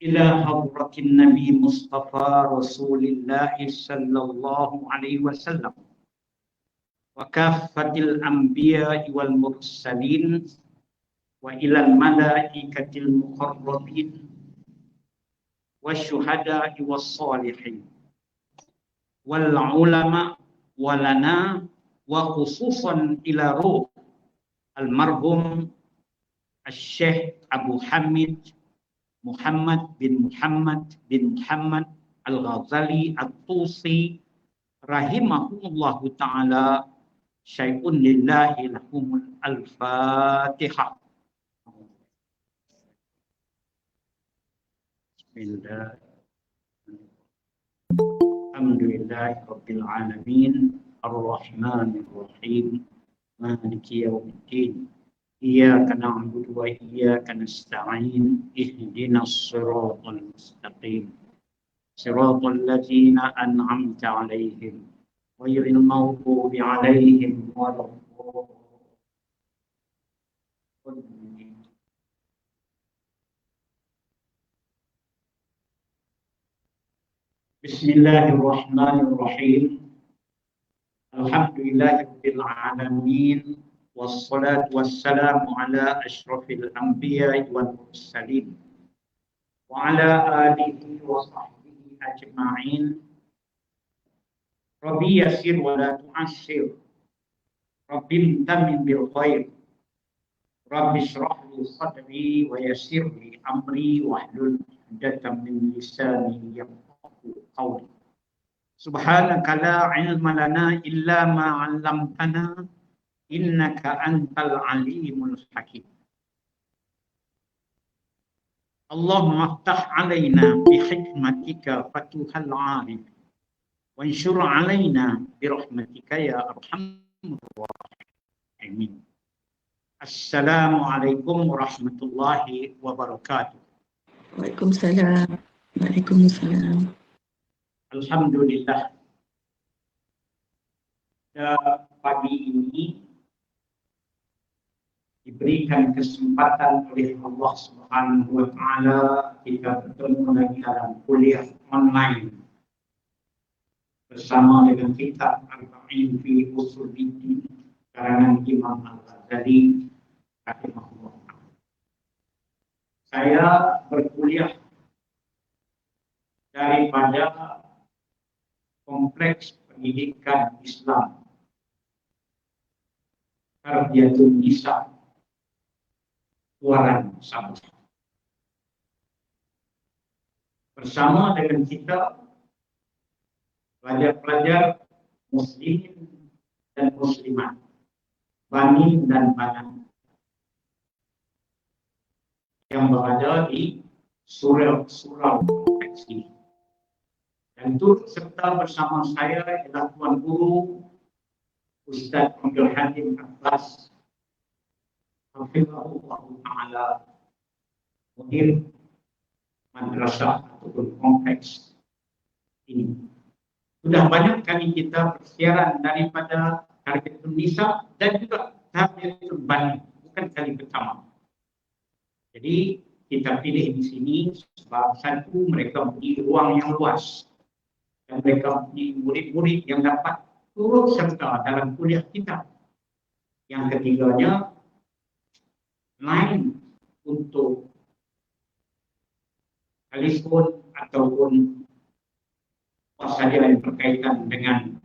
إلى حضرة النبي مصطفى رسول الله صلى الله عليه وسلم وكافة الأنبياء والمرسلين وإلى الملائكة المقربين والشهداء والصالحين والعلماء ولنا وخصوصا إلى روح المرحوم الشيخ أبو حميد محمد بن محمد الغزالي الطوسي rahimahullahu ta'ala. Syai'un lillahi lahumul al-fatihah. Bismillah. Alhamdulillahi rabbil alamin ar-rahmanir rahim maliki yaumiddin iyyaka na'budu wa iyyaka nasta'in ihdinas siratal mustaqim siratal ladzina an'amta 'alaihim ghairil maghdubi 'alaihim waladdallin. Bismillahirrahmanirrahim. Alhamdulillahirabbil alamin wassalatu wassalamu ala asyrafil anbiya'i wal mursalin wa ala alihi wa sahbihi ajma'in. Rabbi yassir wa la tu'assir. Rabbi imtamin bil khair. Rabbi shrah li sadri wa yassir li amri wahlul 'uqdatam min lisani yafqahu qawli. Subhanaka la ilma lana illa ma 'allamtana innaka antal alimul hakim. Allahumma aftah alaina bi hikmatika fatuhal 'arif wanshur alaina bi rahmatika ya arhamar rahimin. Assalamualaikum warahmatullahi wabarakatuh. Waalaikumsalam. Waalaikumsalam. Alhamdulillah. Pagi ini diberikan kesempatan oleh Allah Subhanahu wa taala kita bertemu lagi dalam kuliah online bersama dengan kitab Arba'in fi Usuluddin karangan Imam Al-Ghazali rahimahullah. Saya berkuliah daripada Kompleks Pendidikan Islam Tarbiyatun Nisa Tuaran Sabah. Bersama dengan kita pelajar-pelajar muslimin dan muslimat, bani dan banat yang berada di surau kompleks ini. Dan turut serta bersama saya adalah Tuan Guru Ustaz Abdul Halim Abbas hafizahullah ta'ala, mudir madrasah ataupun kompleks ini. Sudah banyak kali kita bersiaran daripada Tarbiyatun Nisa dan juga Tarbiyatun Bani, bukan kali pertama. Jadi kita pilih di sini sebab satu, mereka mempunyai ruang yang luas dan mereka mempunyai murid-murid yang dapat turut serta dalam kuliah kita. Yang ketiganya, lain untuk telefon ataupun apa saja yang berkaitan dengan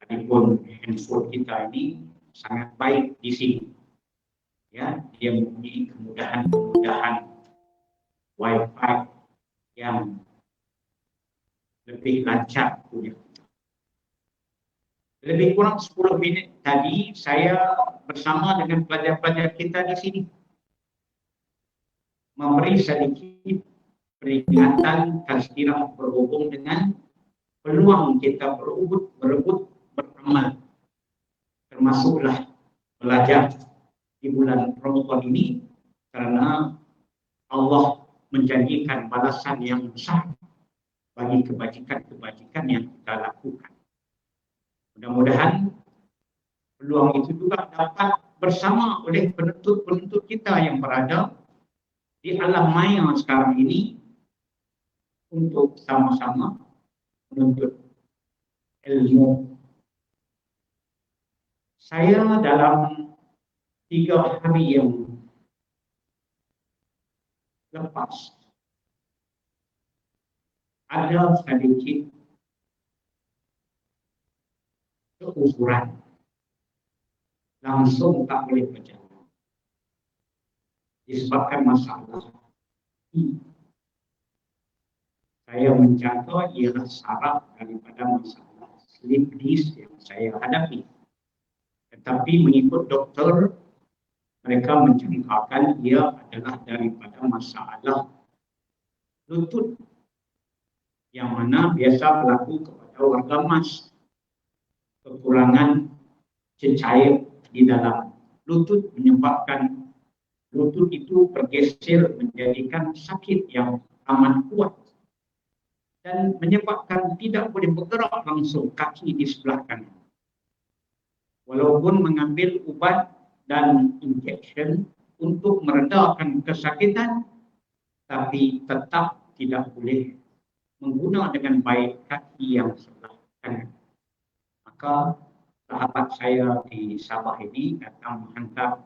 telefon handphone kita ini sangat baik di sini. Ya, dia mempunyai kemudahan Wi-Fi yang lebih lancar kuliah. Lebih kurang 10 minit tadi saya bersama dengan pelajar-pelajar kita di sini memberi sedikit peringatan tazkirah berhubung dengan peluang kita berebut beramal, termasuklah belajar di bulan Ramadan ini, karena Allah menjanjikan balasan yang besar bagi kebajikan-kebajikan yang kita lakukan. Mudah-mudahan peluang itu juga dapat bersama oleh penuntut-penuntut kita yang berada di alam maya sekarang ini untuk sama-sama menuntut ilmu. Saya dalam 3 hari yang lepas ada sedikit keusuran, langsung tak boleh berjalan disebabkan masalah. Saya menjangka ialah syarat daripada masalah sleep disk yang saya hadapi. Tetapi mengikut doktor, mereka menjangkakan ia adalah daripada masalah lutut yang mana biasa berlaku kepada warga emas. Kekurangan cecair di dalam lutut menyebabkan lutut itu bergeser menjadikan sakit yang amat kuat dan menyebabkan tidak boleh bergerak langsung kaki di sebelah kanan. Walaupun mengambil ubat dan injection untuk meredakan kesakitan, tapi tetap tidak boleh menggunakan dengan baik kaki yang sebelah kanan. Maka sahabat saya di Sabah ini datang menghantar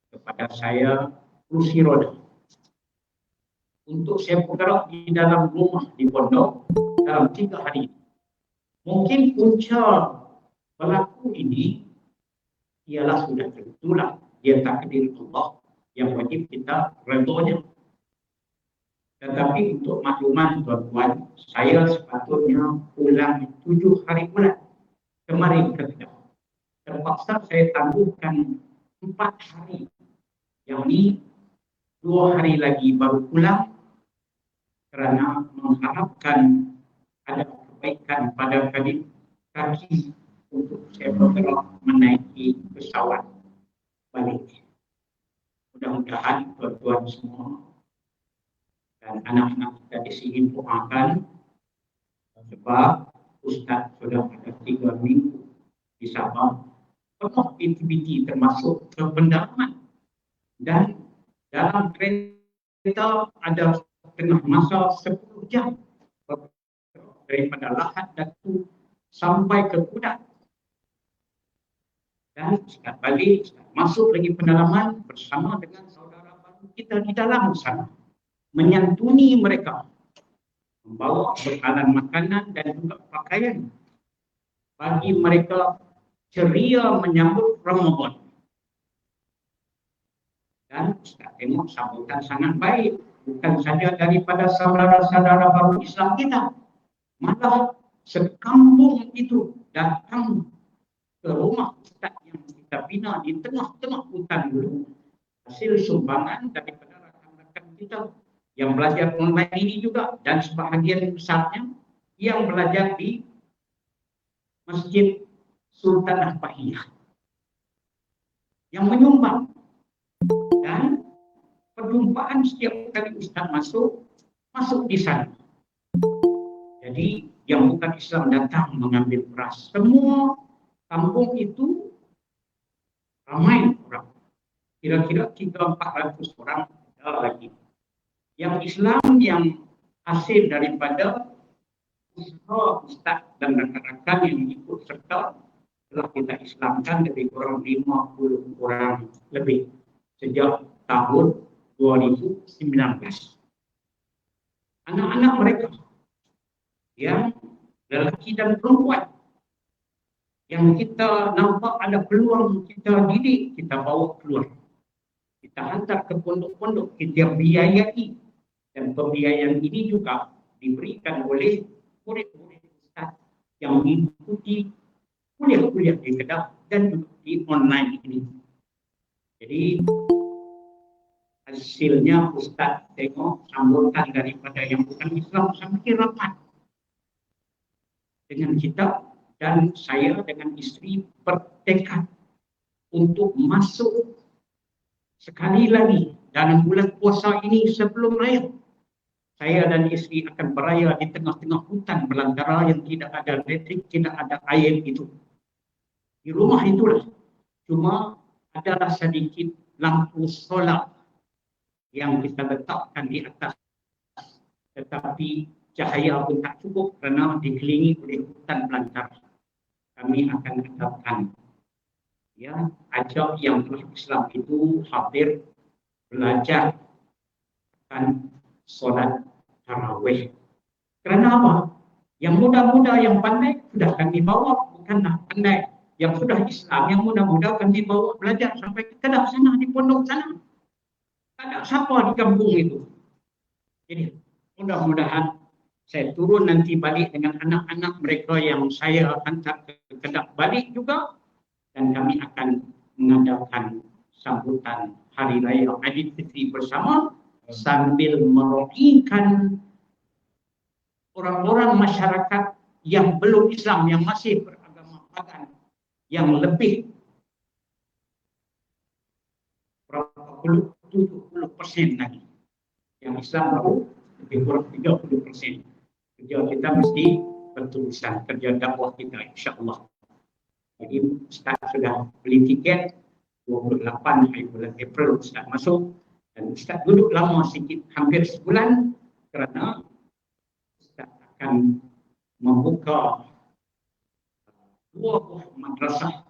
kepada saya kursi roda untuk saya bergerak di dalam rumah di pondok dalam 3 hari. Mungkin punca berlaku ini ialah sudah tentulah dia takdir Allah yang wajib kita redanya. Tetapi untuk makluman tuan-tuan, saya sepatutnya pulang 7 hari bulan kemarin ke Kedah. Terpaksa saya tangguhkan 4 hari. Yang ini 2 hari lagi baru pulang kerana mengharapkan ada kebaikan pada kaki untuk saya bergerak menaiki pesawat balik. Mudah-mudahan tuan-tuan semua dan anak-anak kita di sini doakan, sebab Ustaz sudah ada 3 minggu di Sabah, penuh aktiviti termasuk ke pendalaman, dan dalam kereta ada tengah masa 10 jam daripada Lahad Datu sampai ke Kudat. Dan Ustaz balik, Ustaz masuk lagi pendalaman bersama dengan saudara baru kita di dalam sana, menyantuni mereka, membawa bekalan makanan dan juga pakaian bagi mereka ceria menyambut Ramadan. Dan Ustaz tengok sambutan sangat baik, bukan saja daripada saudara-saudara baru Islam kita, malah sekampung itu datang ke rumah Ustaz yang kita bina di tengah-tengah hutan dulu, hasil sumbangan daripada rakan-rakan kita yang belajar online ini juga, dan sebahagian besarnya yang belajar di Masjid Sultanah Bahiyah yang menyumbang. Dan perjumpaan setiap kali Ustaz masuk di sana. Jadi yang bukan Islam datang mengambil beras. Semua kampung itu ramai orang, kira-kira 300-400 orang ada lagi. Yang Islam yang hasil daripada usaha Ustaz dan rakan-rakan yang ikut serta telah kita Islamkan lebih kurang 50 orang lebih sejak tahun 2019. Anak-anak mereka yang lelaki dan perempuan yang kita nampak ada peluang, kita didik, kita bawa keluar, kita hantar ke pondok-pondok, kita biayai, dan pembiayaan ini juga diberikan oleh murid-murid Ustaz yang mengikuti kuliah-kuliah di Kedah dan juga di online ini. Jadi hasilnya Ustaz tengok sambutan daripada yang bukan Islam semakin rapat dengan kita, dan saya dengan isteri bertekad untuk masuk sekali lagi dalam bulan puasa ini sebelum raya. Saya dan isteri akan beraya di tengah-tengah hutan belantara yang tidak ada elektrik, tidak ada air itu. Di rumah itulah Cuma adalah sedikit lampu solar yang kita letakkan di atas, tetapi cahaya pun tak cukup kerana dikelilingi oleh hutan belantara. Kami akan adakan ajak yang Islam itu hampir belajar akan solat tarawih. Kerana apa? Yang muda-muda yang pandai sudah kami bawa, bukanlah pandai. Yang sudah Islam, yang muda-muda kami bawa belajar sampai ke Kedah sana, di pondok sana. Tak ada siapa di kampung itu. Jadi mudah-mudahan saya turun nanti balik dengan anak-anak mereka yang saya hantar ke Kedah balik juga, dan kami akan mengadakan sambutan Hari Raya Aidilfitri bersama sambil meroikan orang-orang masyarakat yang belum Islam, yang masih beragama pagan, yang lebih berapa puluh 70% lagi. Yang Islam baru lebih kurang 30%. Kerja kita mesti berterusan, kerja dakwah kita insya-Allah. Jadi Ustaz sudah beli tiket 28 hari bulan April Ustaz masuk, dan Ustaz duduk lama sikit, hampir sebulan, kerana Ustaz akan membuka 2 buah madrasah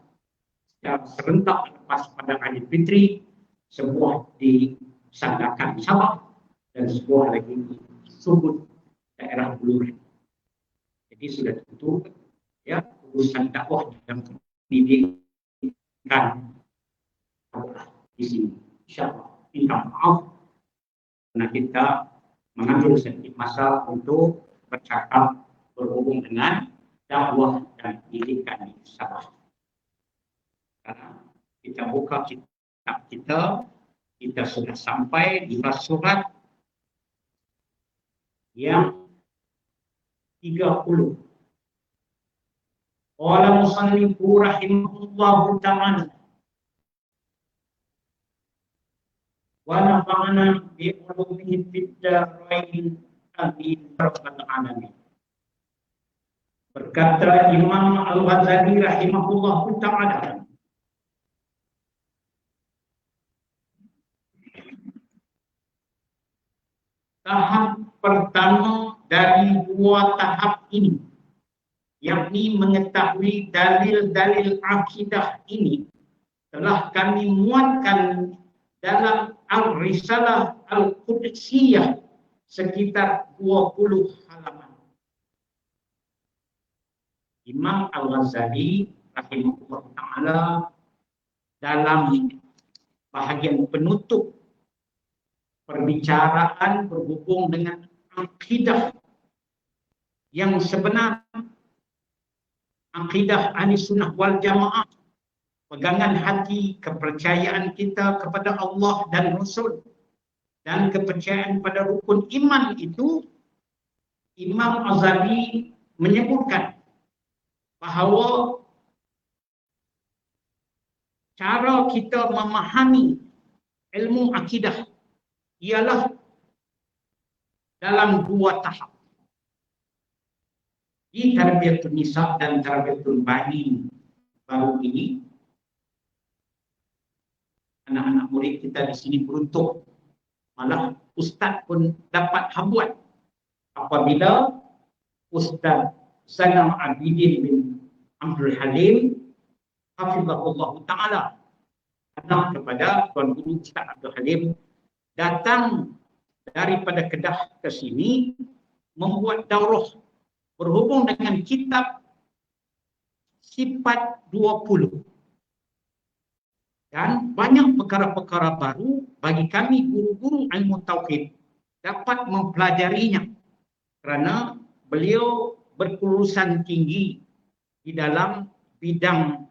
secara serentak lepas pada Aidilfitri, sebuah di Sandakan Sabah dan sebuah lagi di Subud daerah Buluran. Jadi sudah tentu urusan dakwah dan pendidikan di sini. InsyaAllah minta maaf karena kita mengambil sedikit masa untuk bercakap berhubung dengan dakwah dan pendidikan di Sabah. Karena kita buka kitab kita sudah sampai di surat yang 30. Qala musannifu rahimahullahu ta'ala wa nafa'ana bi ulumihi fid darain amin rabbal alamin. Berkata Imam Al-Ghazali rahimahullahu ta'ala, tahap pertama dari 2 tahap ini, yakni mengetahui dalil-dalil akidah ini, telah kami muatkan dalam Al-Risalah Al-Qudsiyah sekitar 20 halaman. Imam Al-Ghazali rahimahullah ta'ala dalam bahagian penutup perbicaraan berhubung dengan akidah yang sebenar, akidah Ahlussunnah wal Jamaah, pegangan hati, kepercayaan kita kepada Allah dan Rasul, dan kepercayaan pada rukun iman itu, Imam Ghazali menyebutkan bahawa cara kita memahami ilmu akidah ialah dalam 2 tahap. Di Tarbiyatul Nisa dan Tarbiyatul Bani baru ini, anak-anak murid kita di sini beruntung, malah Ustaz pun dapat habuat apabila Ustaz Zainal Abidin bin Abdul Halim hafizahullah ta'ala, anak kepada Tuan Guru Ustaz Abdul Halim, datang daripada Kedah ke sini membuat daurah berhubung dengan kitab Sifat 20. Dan banyak perkara-perkara baru bagi kami guru-guru ilmu tauhid dapat mempelajarinya, kerana beliau berkelulusan tinggi di dalam bidang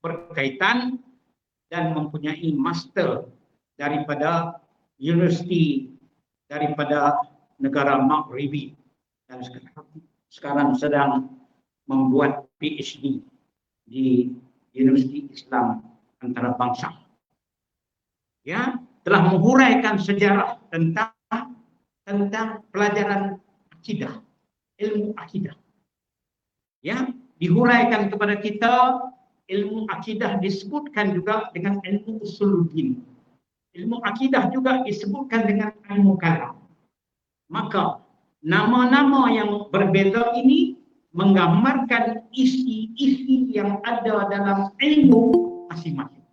berkaitan dan mempunyai master daripada universiti daripada negara Maghribi, dan sekarang sedang membuat PhD di Universiti Islam Antarabangsa. Ya, telah menghuraikan sejarah tentang pelajaran akidah, ilmu akidah. Ya, dihuraikan kepada kita ilmu akidah disebutkan juga dengan ilmu usuluddin. Ilmu akidah juga disebutkan dengan ilmu kalam. Maka nama-nama yang berbeza ini menggambarkan isi-isi yang ada dalam ilmu masing-masing.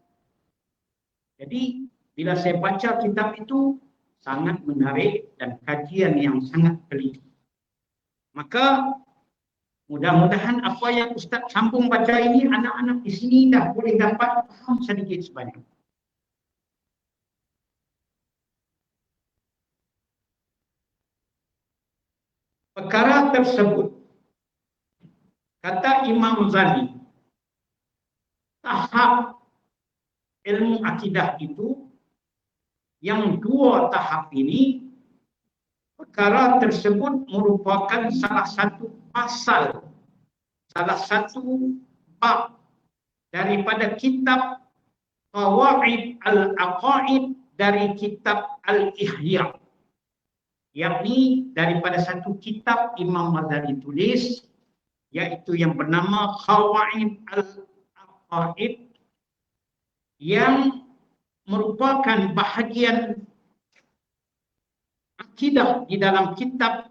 Jadi bila saya baca kitab itu sangat menarik dan kajian yang sangat teliti. Maka mudah-mudahan apa yang Ustaz sambung baca ini, anak-anak di sini dah boleh dapat faham sedikit sebanyak. Perkara tersebut, kata Imam Ghazali, tahap ilmu akidah itu, yang dua tahap ini, perkara tersebut merupakan salah satu pasal, salah satu bab daripada kitab Qawaid al-Aqaid dari kitab Al-Ihya, yakni daripada satu kitab Imam Ghazali tulis, yaitu yang bernama Qawaid al-Aqaid, yang merupakan bahagian akidah di dalam kitab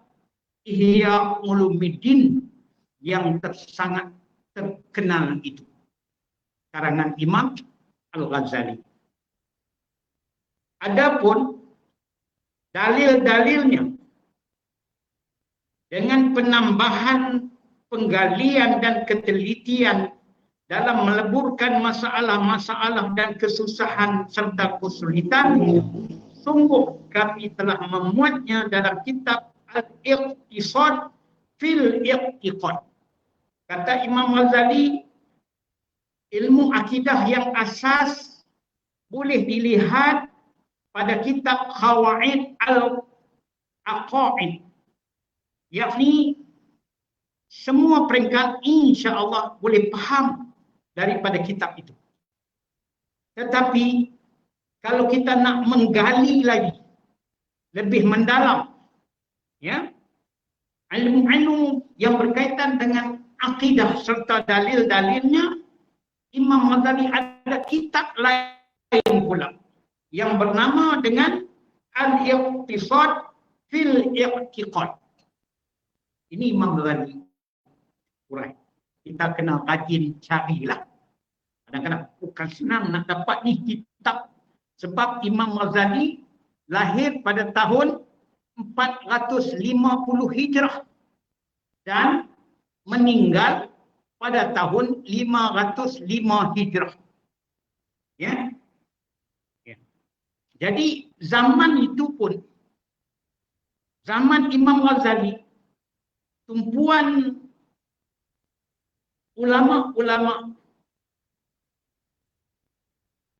Ihya Ulumuddin yang sangat terkenal itu, karangan Imam Al-Ghazali. Adapun dalil-dalilnya dengan penambahan penggalian dan ketelitian dalam meleburkan masalah-masalah dan kesusahan serta kesulitan, sungguh kami telah memuatnya dalam kitab Al-Iqtisad fil Iqtiqad. Kata Imam Ghazali, ilmu akidah yang asas boleh dilihat pada kitab Qawaid al-Aqaid, yakni semua peringkat insya-Allah boleh faham daripada kitab itu. Tetapi kalau kita nak menggali lagi lebih mendalam, ya, ilmu-ilmu yang berkaitan dengan akidah serta dalil-dalilnya, Imam Ghazali ada kitab lain pula yang bernama dengan Al-Iqtisad fil Iqtiqad. Ini Imam Ghazali urai. Kita kena rajin carilah. Kadang-kadang bukan senang nak dapat ni kitab, sebab Imam Ghazali lahir pada tahun 450 Hijrah dan meninggal pada tahun 505 Hijrah. Ya. Ya. Jadi zaman itu pun, zaman Imam Ghazali, tumpuan ulama-ulama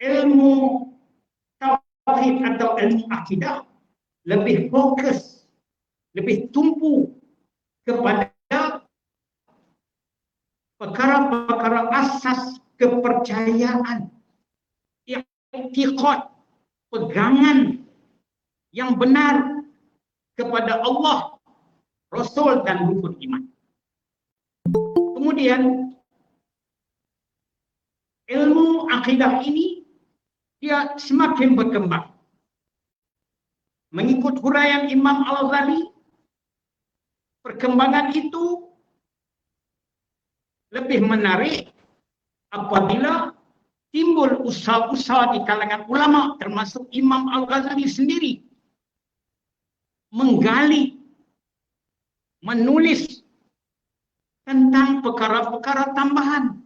ilmu tauhid atau ilmu akidah lebih fokus, lebih tumpu kepada perkara-perkara asas kepercayaan, i'tiqad, pegangan yang benar kepada Allah, Rasul dan rukun iman. Kemudian ilmu akidah ini dia semakin berkembang. Mengikut huraian Imam Al-Ghazali, perkembangan itu lebih menarik apabila timbul usaha-usaha di kalangan ulama termasuk Imam Al-Ghazali sendiri menggali, menulis tentang perkara-perkara tambahan,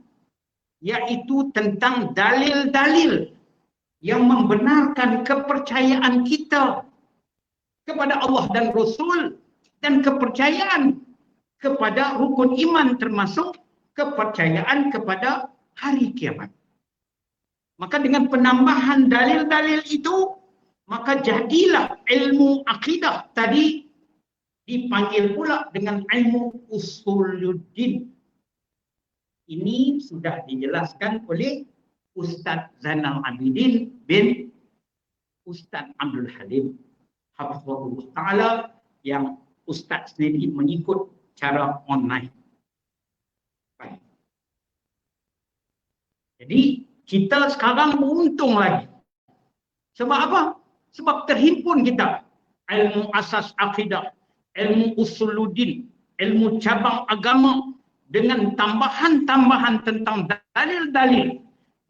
yaitu tentang dalil-dalil yang membenarkan kepercayaan kita kepada Allah dan Rasul dan kepercayaan kepada rukun iman termasuk kepercayaan kepada hari kiamat. Maka dengan penambahan dalil-dalil itu, maka jadilah ilmu akidah tadi dipanggil pula dengan ilmu usuluddin. Ini sudah dijelaskan oleh Ustaz Zainal Abidin bin Ustaz Abdul Halim hafizahullah ta'ala, yang Ustaz sendiri mengikut cara online. Baik. Jadi kita sekarang beruntung lagi. Sebab apa? Sebab terhimpun kita ilmu asas akidah, ilmu usuluddin, ilmu cabang agama dengan tambahan-tambahan tentang dalil-dalil.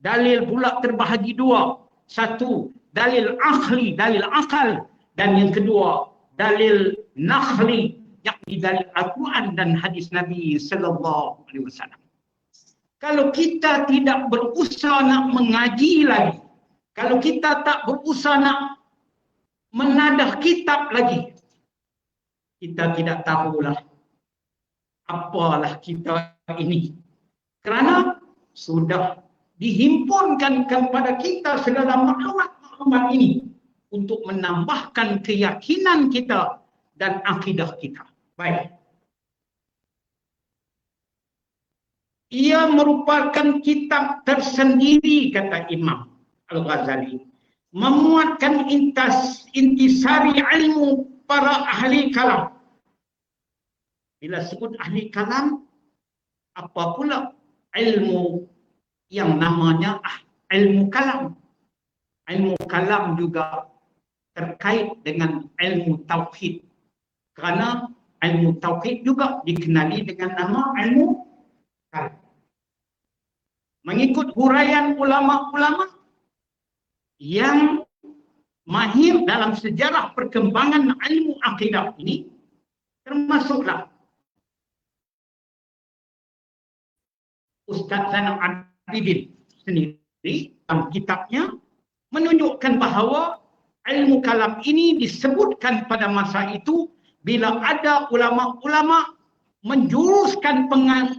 Dalil pula terbahagi dua. Satu, dalil akhli, dalil akal. Dan yang kedua, dalil nakhli, yakni dalil Al-Quran dan hadis Nabi sallallahu alaihi wasallam. Kalau kita tidak berusaha nak mengaji lagi, kalau kita tak berusaha nak menadah kitab lagi, kita tidak tahulah apalah kita ini. Kerana sudah dihimpunkan kepada kita segala maklumat-maklumat ini untuk menambahkan keyakinan kita dan akidah kita. Baik. Ia merupakan kitab tersendiri, kata Imam Al-Ghazali, memuatkan intisari ilmu para ahli kalam. Bila sebut ahli kalam, apa pula ilmu yang namanya ilmu kalam? Ilmu kalam juga terkait dengan ilmu tauhid. Kerana ilmu tauhid juga dikenali dengan nama ilmu kalam. Mengikut huraian ulama-ulama yang mahir dalam sejarah perkembangan ilmu akidah ini, termasuklah Ustaz Zainal Abidin sendiri dalam kitabnya menunjukkan bahawa ilmu kalam ini disebutkan pada masa itu bila ada ulama-ulama menjuruskan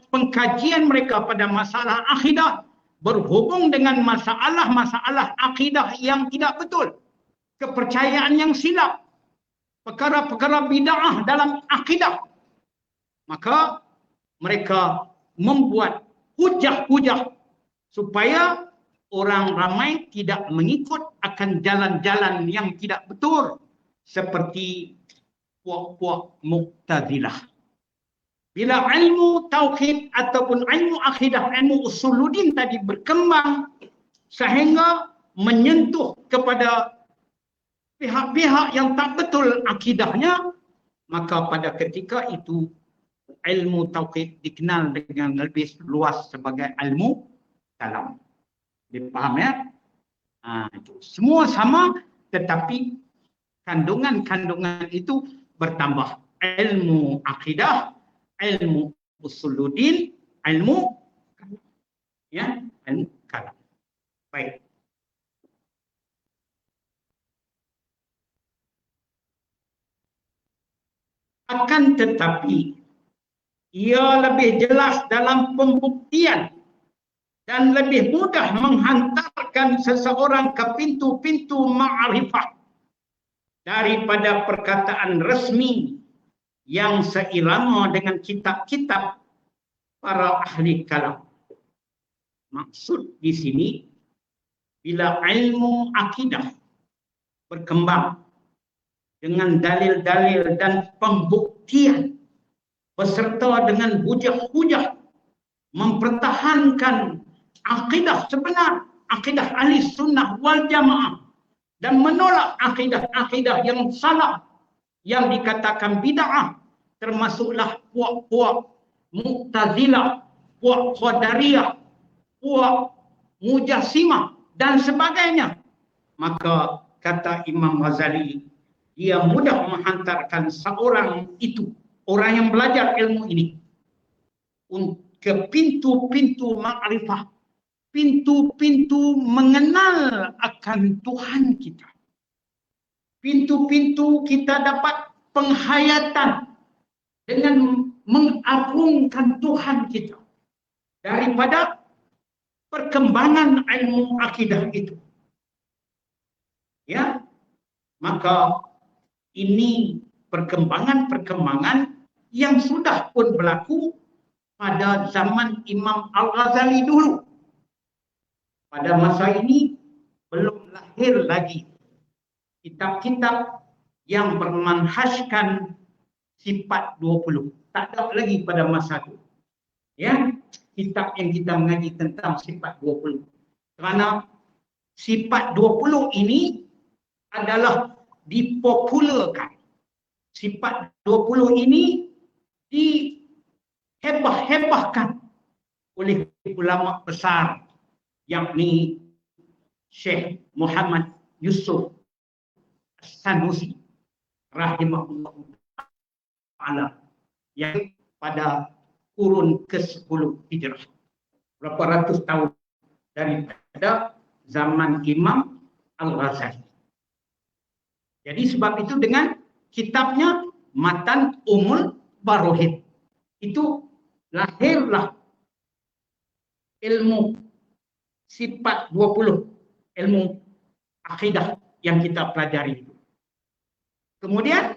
pengkajian mereka pada masalah akidah berhubung dengan masalah-masalah akidah yang tidak betul, kepercayaan yang silap, perkara-perkara bid'ah dalam akidah. Maka mereka membuat hujah-hujah supaya orang ramai tidak mengikut akan jalan-jalan yang tidak betul seperti puak-puak Mu'tazilah. Bila ilmu tauhid ataupun ilmu akidah, ilmu usuluddin tadi berkembang sehingga menyentuh kepada pihak-pihak yang tak betul akidahnya, maka pada ketika itu ilmu tauhid dikenal dengan lebih luas sebagai ilmu kalam. Dipaham ya? Itu. Semua sama tetapi kandungan-kandungan itu bertambah. Ilmu akidah, ilmu usuluddin, ilmu kalam. Ya, ilmu kalam. Baik. Akan tetapi ia lebih jelas dalam pembuktian dan lebih mudah menghantarkan seseorang ke pintu-pintu ma'rifah daripada perkataan resmi yang seirama dengan kitab-kitab para ahli kalam. Maksud di sini, bila ilmu akidah berkembang dengan dalil-dalil dan pembuktian beserta dengan hujah-hujah mempertahankan akidah sebenar, akidah ahli sunnah wal jamaah, dan menolak akidah-akidah yang salah yang dikatakan bid'ah, termasuklah puak-puak Mu'tazilah, puak Qadariyah, puak Mujassimah dan sebagainya. Maka kata Imam Ghazali, dia mudah menghantarkan seorang itu, orang yang belajar ilmu ini, ke pintu-pintu ma'rifah, pintu-pintu mengenal akan Tuhan kita. Pintu-pintu kita dapat penghayatan dengan mengagungkan Tuhan kita daripada perkembangan ilmu akidah itu. Ya, maka ini perkembangan-perkembangan yang sudah pun berlaku pada zaman Imam Al-Ghazali dulu. Pada masa ini belum lahir lagi kitab-kitab yang bermanhajkan sifat 20. Tak ada lagi pada masa itu. Ya. kitab yang kita mengaji tentang sifat 20. Kerana sifat 20 ini adalah dipopularkan. Sifat 20 ini dihebah-hebahkan oleh ulama besar, yakni Syekh Muhammad Yusuf Sanusi rahimahullah ta'ala, yang pada kurun ke-10 Hijrah, berapa ratus tahun daripada zaman Imam Al-Ghazali. Jadi sebab itu dengan kitabnya Matan Ummul Barohid itu lahirlah ilmu sifat 20, ilmu akidah yang kita pelajari itu. Kemudian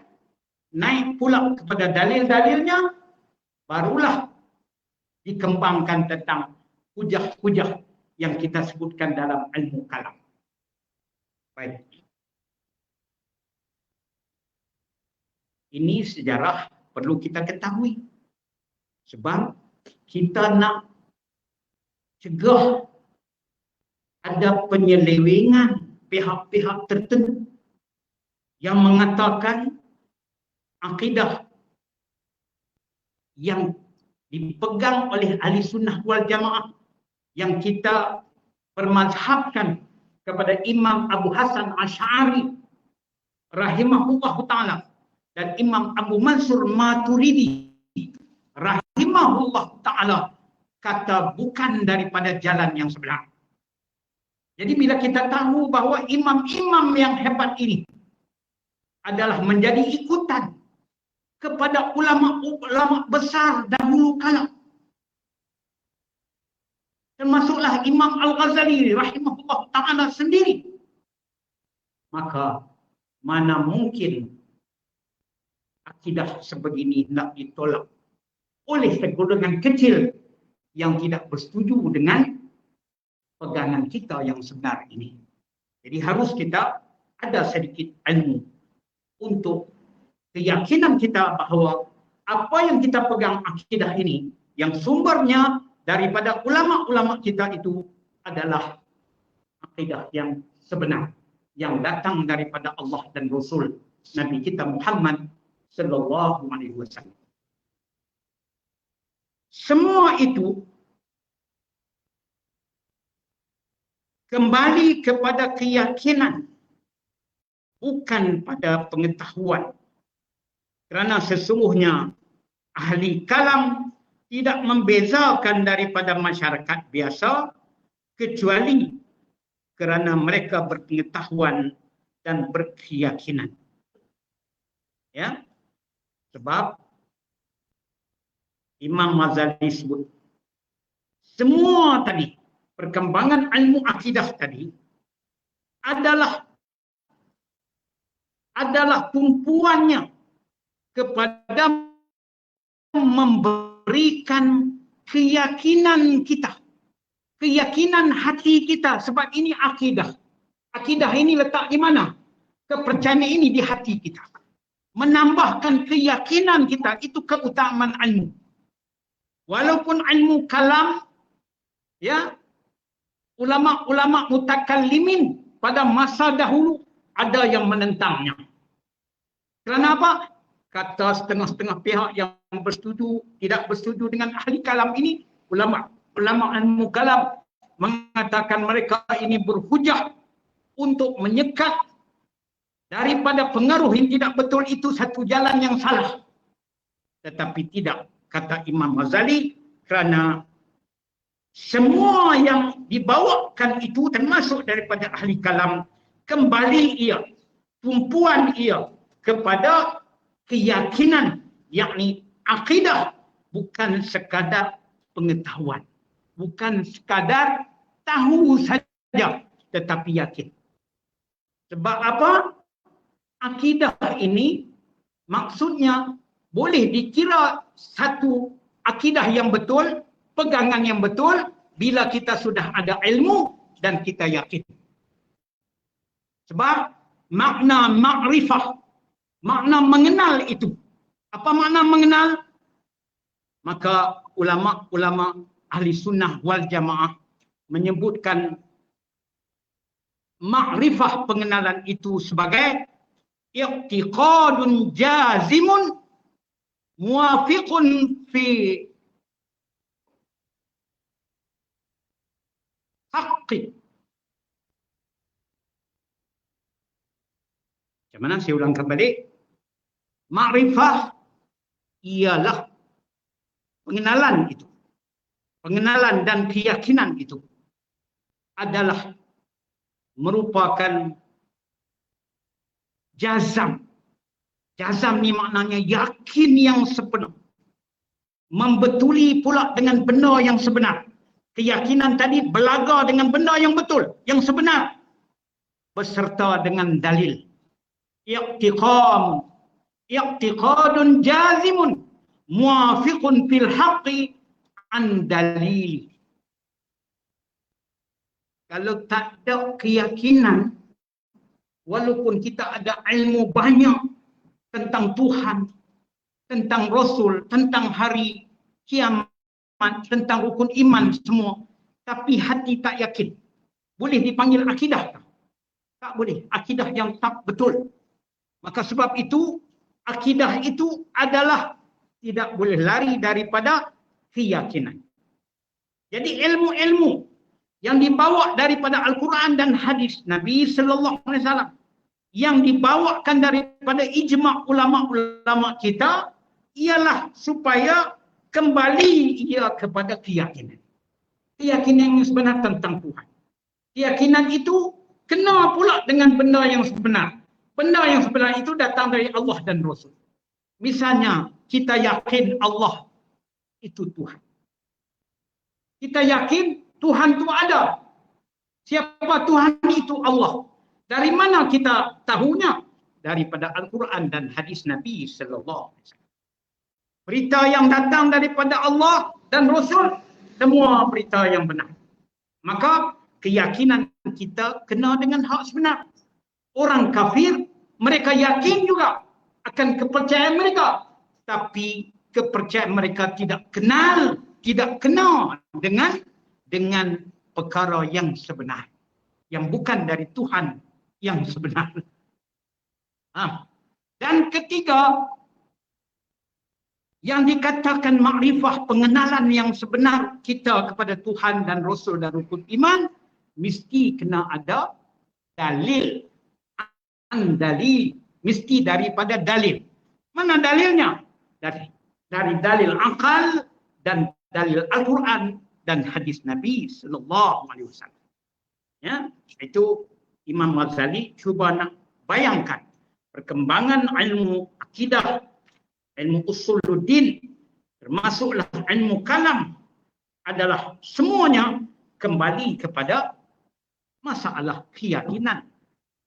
naik pula kepada dalil-dalilnya, barulah dikembangkan tentang hujah-hujah yang kita sebutkan dalam ilmu kalam. Baik. Ini sejarah perlu kita ketahui. Sebab kita nak cegah ada penyelewengan pihak-pihak tertentu yang mengatakan akidah yang dipegang oleh ahli sunnah wal jamaah yang kita permazhabkan kepada Imam Abu Hasan Asy'ari rahimahullah ta'ala dan Imam Abu Mansur Maturidi rahimahullah ta'ala, kata bukan daripada jalan yang sebenar. Jadi bila kita tahu bahawa imam-imam yang hebat ini adalah menjadi ikutan kepada ulama-ulama besar dahulu kala, termasuklah Imam Al-Ghazali rahimahullah ta'ala sendiri, maka mana mungkin akidah sebegini hendak ditolak oleh segolongan kecil yang tidak bersetuju dengan pegangan kita yang sebenar ini. Jadi harus kita ada sedikit ilmu untuk keyakinan kita bahawa apa yang kita pegang akidah ini, yang sumbernya daripada ulama-ulama kita itu adalah akidah yang sebenar, yang datang daripada Allah dan Rasul Nabi kita Muhammad sallallahu alaihi wasallam. Semua itu kembali kepada keyakinan, bukan pada pengetahuan. Kerana sesungguhnya ahli kalam tidak membezakan daripada masyarakat biasa kecuali kerana mereka berpengetahuan dan berkeyakinan. Ya, sebab Imam Ghazali sebut semua tadi perkembangan ilmu akidah tadi adalah tumpuannya kepada memberikan keyakinan kita, keyakinan hati kita. Sebab ini akidah. Akidah ini letak di mana? Kepercayaan ini di hati kita. Menambahkan keyakinan kita, itu keutamaan ilmu. Walaupun ilmu kalam, ya, ulama-ulama mutakallimin pada masa dahulu ada yang menentangnya. Kerana apa? Kata setengah-setengah pihak yang bersetuju, tidak bersetuju dengan ahli kalam ini, ulama ilmu kalam mengatakan mereka ini berhujah untuk menyekat daripada pengaruh yang tidak betul itu satu jalan yang salah. Tetapi tidak, kata Imam Ghazali, kerana semua yang dibawakan itu termasuk daripada ahli kalam, kembali ia, tumpuan ia kepada keyakinan, yakni akidah, bukan sekadar pengetahuan, bukan sekadar tahu saja, tetapi yakin. Sebab apa? Akidah ini maksudnya boleh dikira satu akidah yang betul, pegangan yang betul, bila kita sudah ada ilmu dan kita yakin. Sebab makna ma'rifah, makna mengenal itu. Apa makna mengenal? Maka ulama-ulama ahli sunnah wal jamaah menyebutkan makrifah pengenalan itu sebagai i'tiqadun jazimun muwafiqun fi haqqi. Macam mana saya ulang kembali? Makrifah ialah pengenalan itu. Pengenalan dan keyakinan itu adalah merupakan jazam. Jazam ni maknanya yakin yang sepenuh. Membetuli pula dengan benda yang sebenar. Keyakinan tadi belaga dengan benda yang betul, yang sebenar. Beserta dengan dalil. I'tiqadun jazimun muwafiqun fil haqqi an dalil. Kalau tak ada keyakinan, walaupun kita ada ilmu banyak tentang Tuhan, tentang Rasul, tentang hari kiamat, tentang rukun iman semua, tapi hati tak yakin, boleh dipanggil akidah tak? Tak boleh. Akidah yang tak betul. Maka sebab itu, akidah itu adalah tidak boleh lari daripada keyakinan. Jadi ilmu-ilmu yang dibawa daripada Al-Quran dan hadis Nabi sallallahu alaihi wasallam, yang dibawakan daripada ijma' ulama-ulama kita, ialah supaya kembali ia kepada keyakinan. Keyakinan yang sebenar tentang Tuhan. Keyakinan itu kena pula dengan benda yang sebenar. Benda yang sebenar itu datang dari Allah dan Rasul. Misalnya, kita yakin Allah itu Tuhan. Kita yakin Tuhan itu ada. Siapa Tuhan itu? Allah. Dari mana kita tahunya? Daripada Al-Quran dan hadis Nabi sallallahu alaihi wasallam. Berita yang datang daripada Allah dan Rasul, semua berita yang benar. Maka keyakinan kita kena dengan hak sebenar. Orang kafir, mereka yakin juga akan kepercayaan mereka. Tapi kepercayaan mereka tidak kenal, tidak kena dengan perkara yang sebenar. Yang bukan dari Tuhan yang sebenar. Dan ketiga, yang dikatakan makrifah, pengenalan yang sebenar kita kepada Tuhan dan Rasul dan rukun iman, mesti kena ada dalil. Dalil. Mesti daripada dalil. Mana dalilnya? Dari dalil akal dan dalil Al-Quran dan hadis Nabi sallallahu alaihi wasallam. Ya, itu Imam Ghazali cuba nak bayangkan perkembangan ilmu akidah, ilmu usuluddin, termasuklah ilmu kalam, adalah semuanya kembali kepada masalah keyakinan,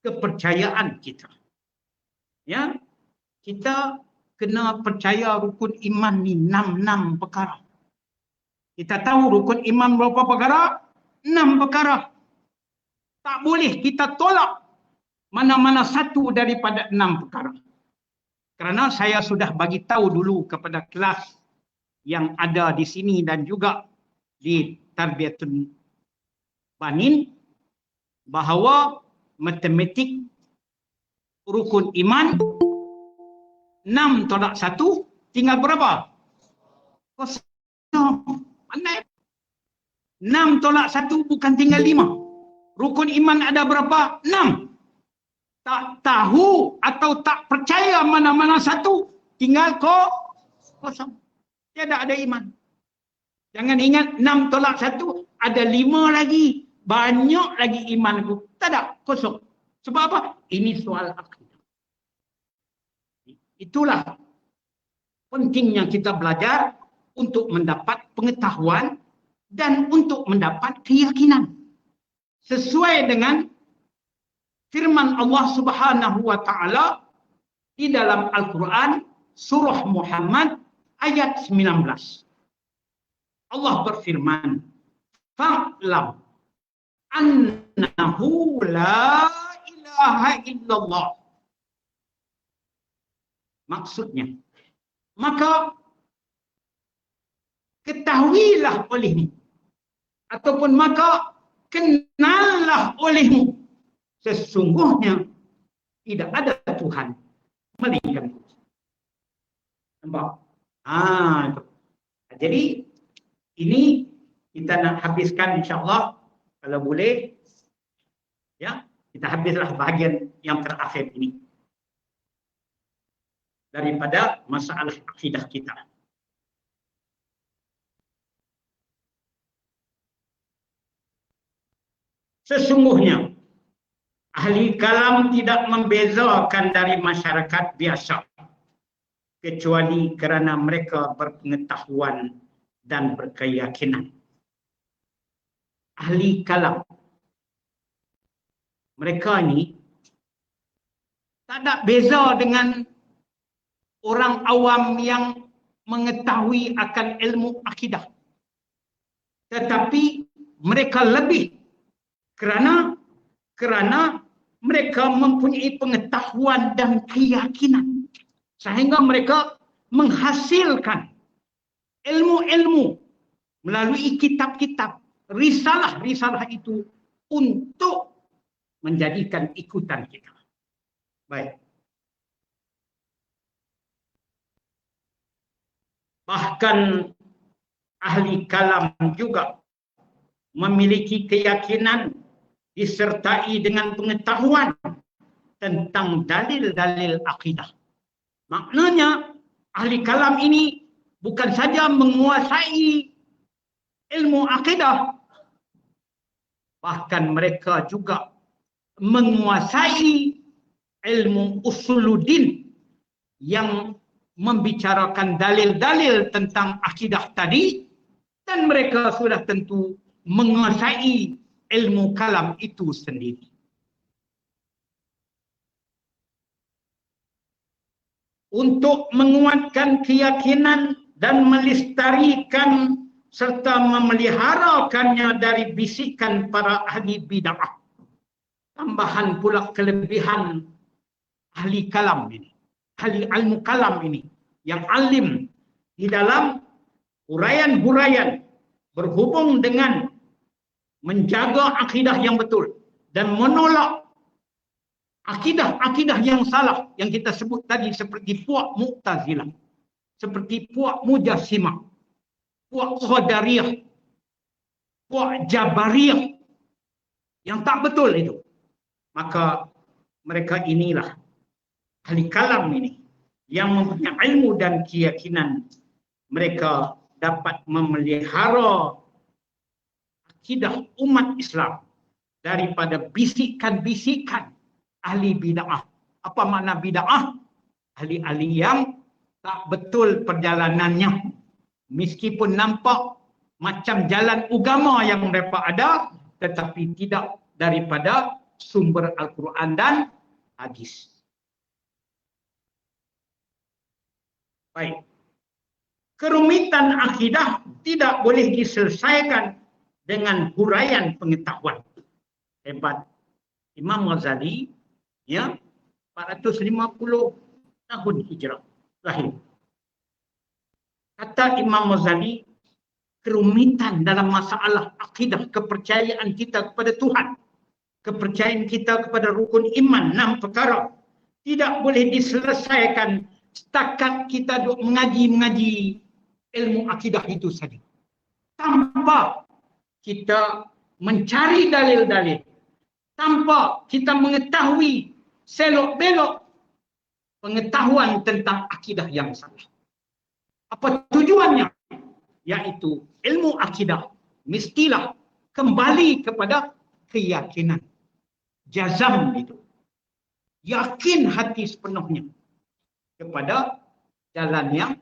kepercayaan kita. Ya, kita kena percaya rukun iman ni 6 perkara. Kita tahu rukun iman berapa perkara? 6 perkara. Tak boleh kita tolak mana-mana satu daripada 6 perkara. Kerana saya sudah bagi tahu dulu kepada kelas yang ada di sini dan juga di Tarbiyatul Banin, bahawa matematik rukun iman 6 tolak 1 tinggal berapa? Kosong. Pandai. 6 tolak 1 bukan tinggal 5. Rukun iman ada berapa? 6. Tak tahu atau tak percaya mana-mana satu, tinggal kosong. Tiada ada iman. Jangan ingat 6 tolak 1, ada 5 lagi. Banyak lagi iman aku. Tak ada, kosong. Sebab apa? Ini soal akidah. Itulah pentingnya kita belajar untuk mendapat pengetahuan dan untuk mendapat keyakinan. Sesuai dengan firman Allah Subhanahu wa taala di dalam Al-Quran surah Muhammad ayat 19. Allah berfirman, "Fa'lam annahu la ilaha illallah." Maksudnya, maka ketahuilah olehmu ataupun maka kenallah olehmu sesungguhnya tidak ada Tuhan melainkan Tuhan. Nampak? Itu. Jadi ini kita nak habiskan insya-Allah kalau boleh, ya, kita habislah bahagian yang terakhir ini daripada masalah akidah kita. Sesungguhnya ahli kalam tidak membezakan dari masyarakat biasa kecuali kerana mereka berpengetahuan dan berkeyakinan. Ahli kalam, mereka ini tak ada beza dengan orang awam yang mengetahui akan ilmu akidah. Tetapi mereka lebih kerana mereka mempunyai pengetahuan dan keyakinan sehingga mereka menghasilkan ilmu-ilmu melalui kitab-kitab, risalah-risalah itu untuk menjadikan ikutan kita. Baik. Bahkan ahli kalam juga memiliki keyakinan disertai dengan pengetahuan tentang dalil-dalil akidah. Maknanya ahli kalam ini bukan saja menguasai ilmu akidah, bahkan mereka juga menguasai ilmu usuluddin yang membicarakan dalil-dalil tentang akidah tadi, dan mereka sudah tentu menguasai ilmu kalam itu sendiri. Untuk menguatkan keyakinan dan melestarikan serta memeliharakannya dari bisikan para ahli bid'ah. Tambahan pula kelebihan ahli kalam ini, ahli ilmu kalam ini, yang alim di dalam huraian-huraian berhubung dengan menjaga akidah yang betul dan menolak akidah-akidah yang salah yang kita sebut tadi, seperti puak Mu'tazilah, seperti puak Mujassimah, puak Qadariyah, puak Jabariyah yang tak betul itu. Maka mereka inilah ahli kalam ini yang mempunyai ilmu dan keyakinan mereka dapat memelihara akidah umat Islam daripada bisikan-bisikan ahli bid'ah. Apa makna bid'ah? Ahli-ahli yang tak betul perjalanannya, meskipun nampak macam jalan agama yang mereka ada, tetapi tidak daripada sumber Al-Quran dan hadis. Baik. Kerumitan akidah tidak boleh diselesaikan dengan huraian pengetahuan. Hebat. Imam Ghazali, ya, 450 tahun hijrah lahir. Kata Imam Ghazali, kerumitan dalam masalah akidah, kepercayaan kita kepada Tuhan, kepercayaan kita kepada rukun iman, 6 perkara, tidak boleh diselesaikan setakat kita mengaji ilmu akidah itu saja, tanpa kita mencari dalil-dalil, tanpa kita mengetahui selok-belok pengetahuan tentang akidah yang salah. Apa tujuannya? Yaitu ilmu akidah mestilah kembali kepada keyakinan. Jazam itu. Yakin hati sepenuhnya kepada jalan yang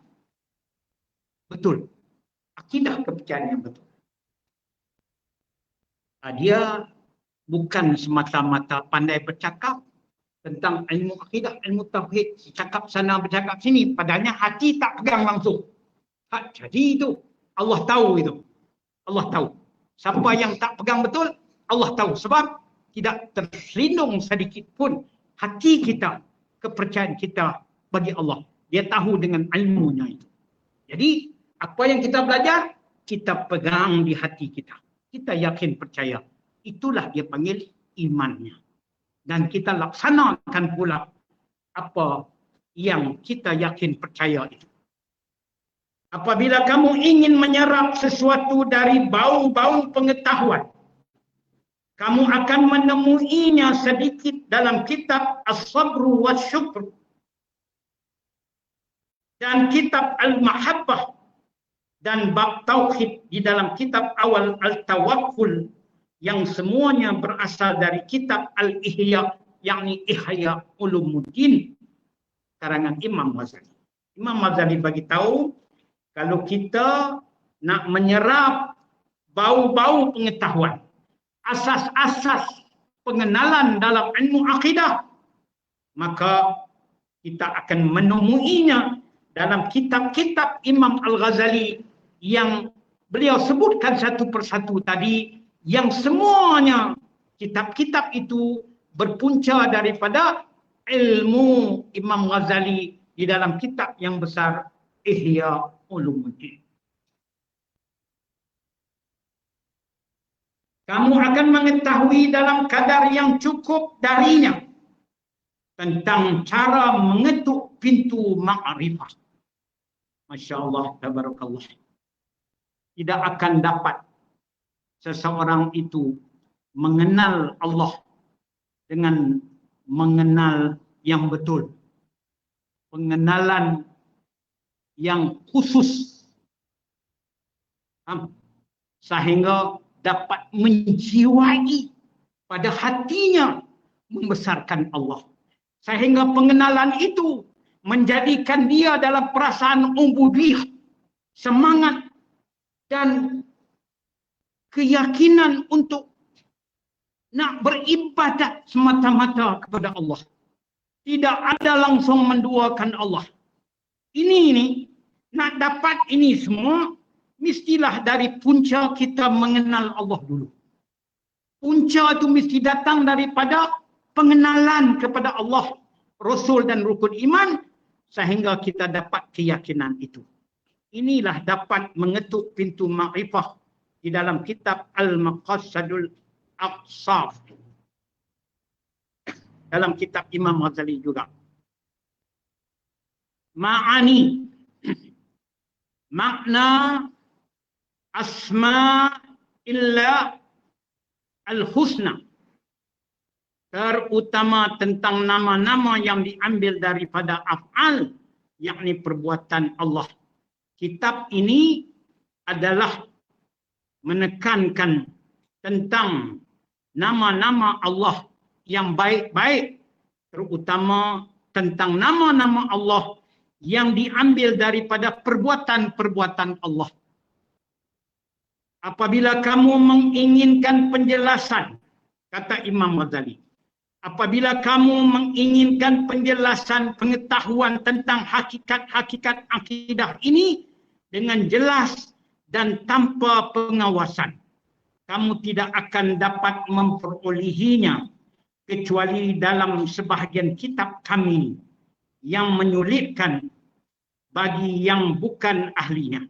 betul. Akidah kepercayaan yang betul. Dia bukan semata-mata pandai bercakap tentang ilmu akidah, ilmu tauhid, bercakap sana, bercakap sini, padahal hati tak pegang langsung. Jadi itu, Allah tahu itu. Allah tahu. Siapa yang tak pegang betul, Allah tahu. Sebab tidak terselindung sedikit pun hati kita, kepercayaan kita bagi Allah. Dia tahu dengan ilmunya itu. Jadi, apa yang kita belajar, kita pegang di hati kita. kita yakin percaya. Itulah dia panggil imannya. Dan kita laksanakan pula apa yang kita yakin percaya itu. Apabila kamu ingin menyerap sesuatu dari bau-bau pengetahuan, kamu akan menemuinya sedikit dalam kitab As-Sabru wa Syukr dan kitab Al-Mahabbah dan bab Tauhid di dalam kitab awal Al-Tawakkul yang semuanya berasal dari kitab Al-Ihya, yakni Ihya Ulumuddin karangan Imam Ghazali. Imam Ghazali bagi tahu kalau kita nak menyerap bau-bau pengetahuan, asas-asas pengenalan dalam ilmu akidah, maka kita akan menemuinya dalam kitab-kitab Imam Al-Ghazali yang beliau sebutkan satu persatu tadi, yang semuanya kitab-kitab itu berpunca daripada ilmu Imam Ghazali di dalam kitab yang besar Ihya Ulumuddin. Kamu akan mengetahui dalam kadar yang cukup darinya tentang cara mengetuk pintu ma'rifah. Masya Allah, tabarakallah. Tidak akan dapat seseorang itu mengenal Allah dengan mengenal yang betul. Pengenalan yang khusus. Sehingga dapat menjiwai pada hatinya membesarkan Allah. Sehingga pengenalan itu menjadikan dia dalam perasaan ubudiyah, semangat dan keyakinan untuk nak beribadat semata-mata kepada Allah. Tidak ada langsung menduakan Allah. Ini nak dapat ini semua mestilah dari punca kita mengenal Allah dulu. Punca itu mesti datang daripada pengenalan kepada Allah, Rasul dan rukun iman sehingga kita dapat keyakinan itu. Inilah dapat mengetuk pintu ma'rifah di dalam kitab Al-Maqasadul Aqsaf. Dalam kitab Imam Ghazali juga. Ma'ani, makna asma illa al-husna, terutama tentang nama-nama yang diambil daripada af'al, yakni perbuatan Allah. Kitab ini adalah menekankan tentang nama-nama Allah yang baik-baik, terutama tentang nama-nama Allah yang diambil daripada perbuatan-perbuatan Allah. Apabila kamu menginginkan penjelasan, kata Imam Ghazali, apabila kamu menginginkan penjelasan pengetahuan tentang hakikat-hakikat akidah ini dengan jelas dan tanpa pengawasan, kamu tidak akan dapat memperolehinya kecuali dalam sebahagian kitab kami yang menyulitkan bagi yang bukan ahlinya.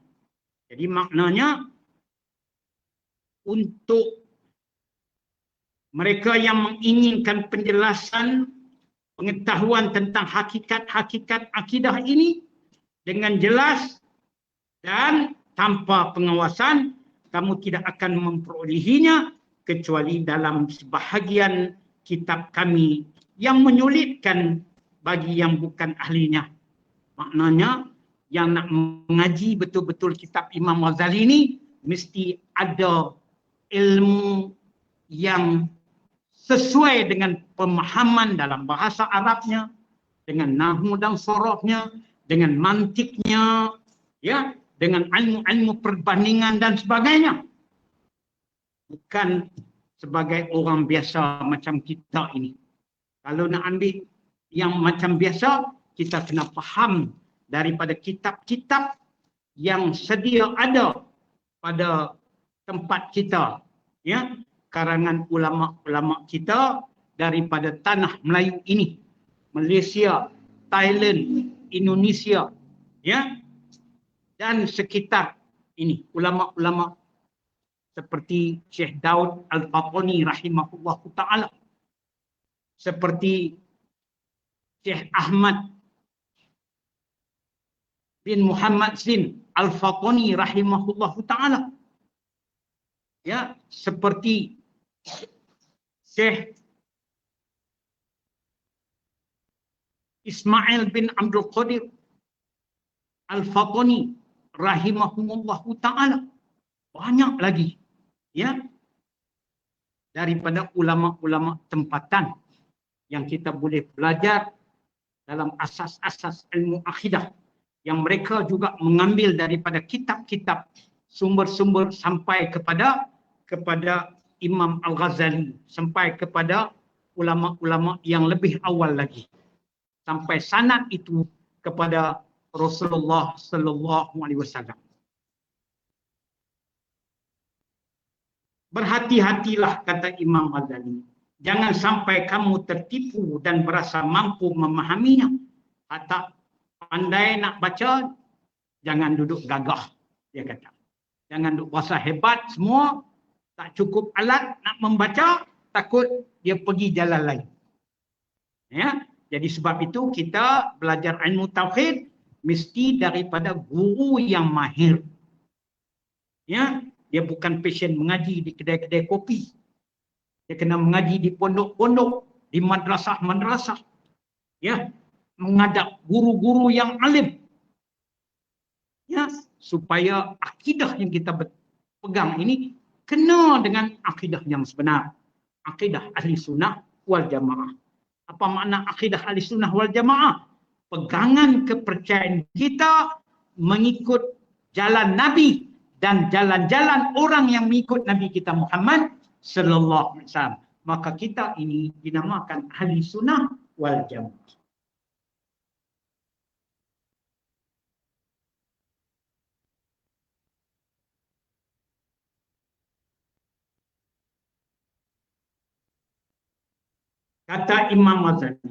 Jadi maknanya untuk mereka yang menginginkan penjelasan pengetahuan tentang hakikat-hakikat akidah ini dengan jelas dan tanpa pengawasan, kamu tidak akan memperolehinya kecuali dalam sebahagian kitab kami yang menyulitkan bagi yang bukan ahlinya. Maknanya yang nak mengaji betul-betul kitab Imam Ghazali ini mesti ada ilmu yang sesuai dengan pemahaman dalam bahasa Arabnya, dengan nahwu dan sorofnya, dengan mantiknya, ya, dengan ilmu-ilmu perbandingan dan sebagainya. Bukan sebagai orang biasa macam kita ini. Kalau nak ambil yang macam biasa, kita kena faham daripada kitab-kitab yang sedia ada pada tempat kita, ya, karangan ulama-ulama kita daripada tanah Melayu ini, Malaysia, Thailand, Indonesia, ya, dan sekitar ini, ulama-ulama seperti Syekh Daud Al-Fatani rahimahullahu ta'ala, seperti Syekh Ahmad bin Muhammad Zin Al-Fatani rahimahullahu ta'ala, ya, seperti Syekh Ismail bin Abdul Qadir Al-Fatani rahimahullahu ta'ala. Banyak lagi, ya, daripada ulama-ulama tempatan yang kita boleh belajar dalam asas-asas ilmu akidah, yang mereka juga mengambil daripada kitab-kitab, sumber-sumber sampai kepada Imam Al-Ghazali, sampai kepada ulama-ulama yang lebih awal lagi, sampai sanad itu kepada Rasulullah sallallahu alaihi wasallam. Berhati-hatilah, kata Imam Ghazali, jangan sampai kamu tertipu dan berasa mampu memahaminya. Tak pandai nak baca, jangan duduk gagah, dia kata. Jangan duduk rasa hebat semua, tak cukup alat nak membaca, takut dia pergi jalan lain. Ya, jadi sebab itu kita belajar ilmu tauhid mesti daripada guru yang mahir. Ya, dia bukan passion mengaji di kedai-kedai kopi. Dia kena mengaji di pondok-pondok, di madrasah-madrasah. Ya, menghadap guru-guru yang alim. Ya, supaya akidah yang kita pegang ini kena dengan akidah yang sebenar. Akidah ahli sunnah wal jamaah. Apa makna akidah ahli sunnah wal jamaah? Pegangan kepercayaan kita mengikut jalan Nabi dan jalan-jalan orang yang mengikut Nabi kita Muhammad sallallahu alaihi wasallam. Maka kita ini dinamakan ahli sunnah wal jamaah. Kata Imam Ghazali,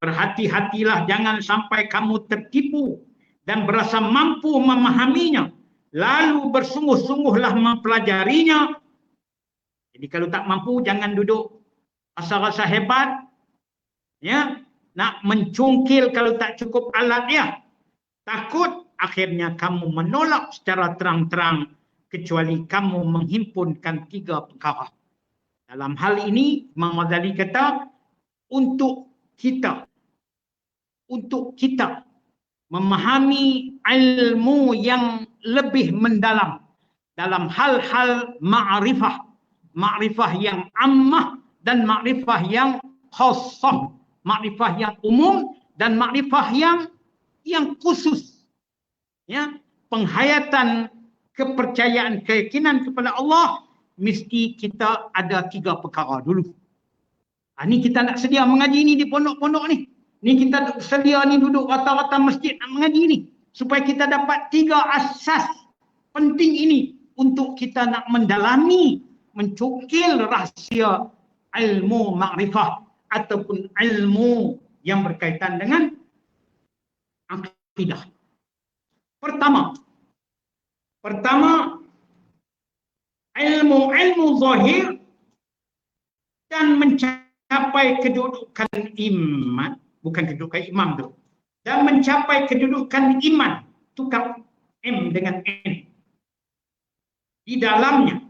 berhati-hatilah jangan sampai kamu tertipu dan berasa mampu memahaminya, lalu bersungguh-sungguhlah mempelajarinya. Jadi kalau tak mampu, jangan duduk rasa-rasa hebat, ya, nak mencungkil kalau tak cukup alat dia. Takut akhirnya kamu menolak secara terang-terang kecuali kamu menghimpunkan 3 perkara. Dalam hal ini, Imam Ghazali kata, untuk kita memahami ilmu yang lebih mendalam dalam hal-hal ma'rifah, ma'rifah yang ammah dan ma'rifah yang khassah, ma'rifah yang umum dan ma'rifah yang khusus. Ya, penghayatan kepercayaan, keyakinan kepada Allah mesti kita ada 3 perkara dulu. Ni kita nak sedia mengaji ni di pondok-pondok ni. Ni kita sedia ni duduk rata-rata masjid nak mengaji ni. Supaya kita dapat 3 asas penting ini untuk kita nak mendalami, mencukil rahsia ilmu makrifah ataupun ilmu yang berkaitan dengan akidah. Pertama, ilmu zahir dan mencapai kedudukan iman, bukan kedudukan imam tu, dan mencapai kedudukan iman, tukar M dengan N. Di dalamnya,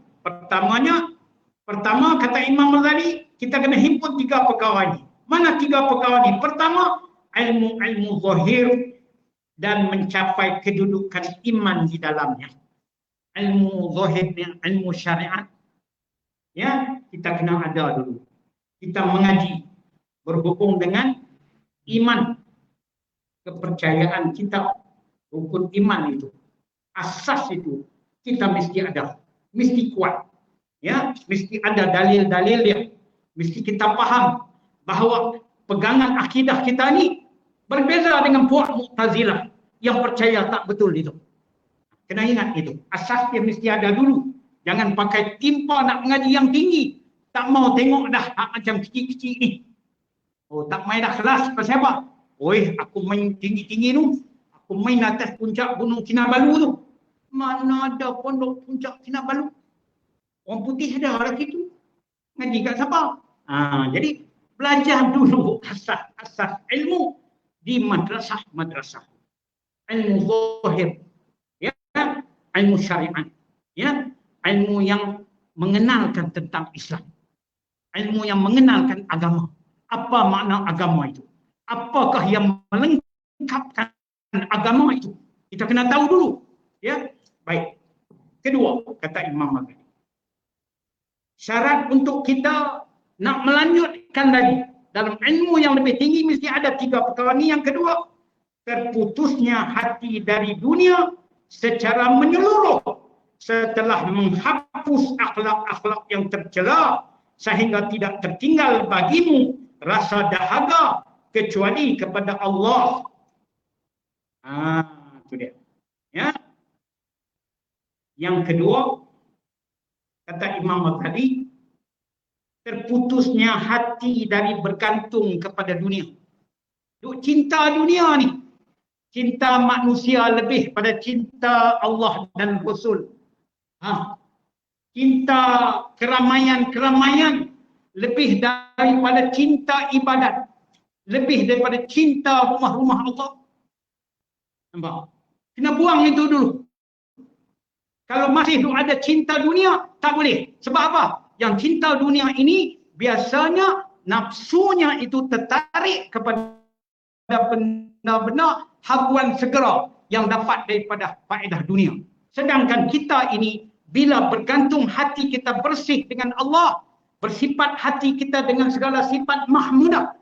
pertama kata Imam Ghazali, kita kena himpun 3 perkara ini. Mana 3 perkara ini? Pertama, ilmu zahir dan mencapai kedudukan iman di dalamnya. Ilmu zahir dan ilmu syariat, ya, kita kena ada dulu. Kita mengaji berhubung dengan iman, kepercayaan kita, rukun iman itu, asas itu kita mesti ada, mesti kuat, ya, mesti ada dalil-dalil dia, mesti kita faham bahawa pegangan akidah kita ni berbeza dengan puak Mu'tazilah yang percaya tak betul itu. Kena ingat itu, asas dia mesti ada dulu. Jangan pakai timpa nak mengaji yang tinggi. Tak mau tengok dah macam kecil-kecil ni. Oh, tak main dah kelas pasal apa? Oi, aku main tinggi-tinggi tu. Aku main atas puncak Gunung Kinabalu tu. Mana ada pondok puncak Kinabalu? Orang putih ada lagi tu. Ngaji kat siapa? Jadi belajar dulu asas-asas ilmu di madrasah-madrasah. Ilmu zahir, ya, ilmu syariat, ya, ilmu yang mengenalkan tentang Islam, ilmu yang mengenalkan agama. Apa makna agama itu? Apakah yang melengkapkan agama itu? Kita kena tahu dulu, ya. Baik. Kedua, kata Imam Ghazali, syarat untuk kita nak melanjutkan lagi dalam ilmu yang lebih tinggi mesti ada 3 perkara ni. Yang kedua, terputusnya hati dari dunia secara menyeluruh setelah menghapus akhlak-akhlak yang tercela sehingga tidak tertinggal bagimu rasa dahaga kecuali kepada Allah. Itu dia. Ya. Yang kedua, kata Imam Ghazali, terputusnya hati dari bergantung kepada dunia. Duk cinta dunia ni. Cinta manusia lebih pada cinta Allah dan Rasul. Cinta keramaian-keramaian lebih daripada cinta ibadat. Lebih daripada cinta rumah-rumah Allah. Nampak? Kena buang itu dulu. Kalau masih ada cinta dunia, tak boleh. Sebab apa? Yang cinta dunia ini biasanya nafsunya itu tertarik kepada benda-benda habuan segera yang dapat daripada faedah dunia. Sedangkan kita ini bila bergantung hati kita bersih dengan Allah, bersifat hati kita dengan segala sifat mahmudah,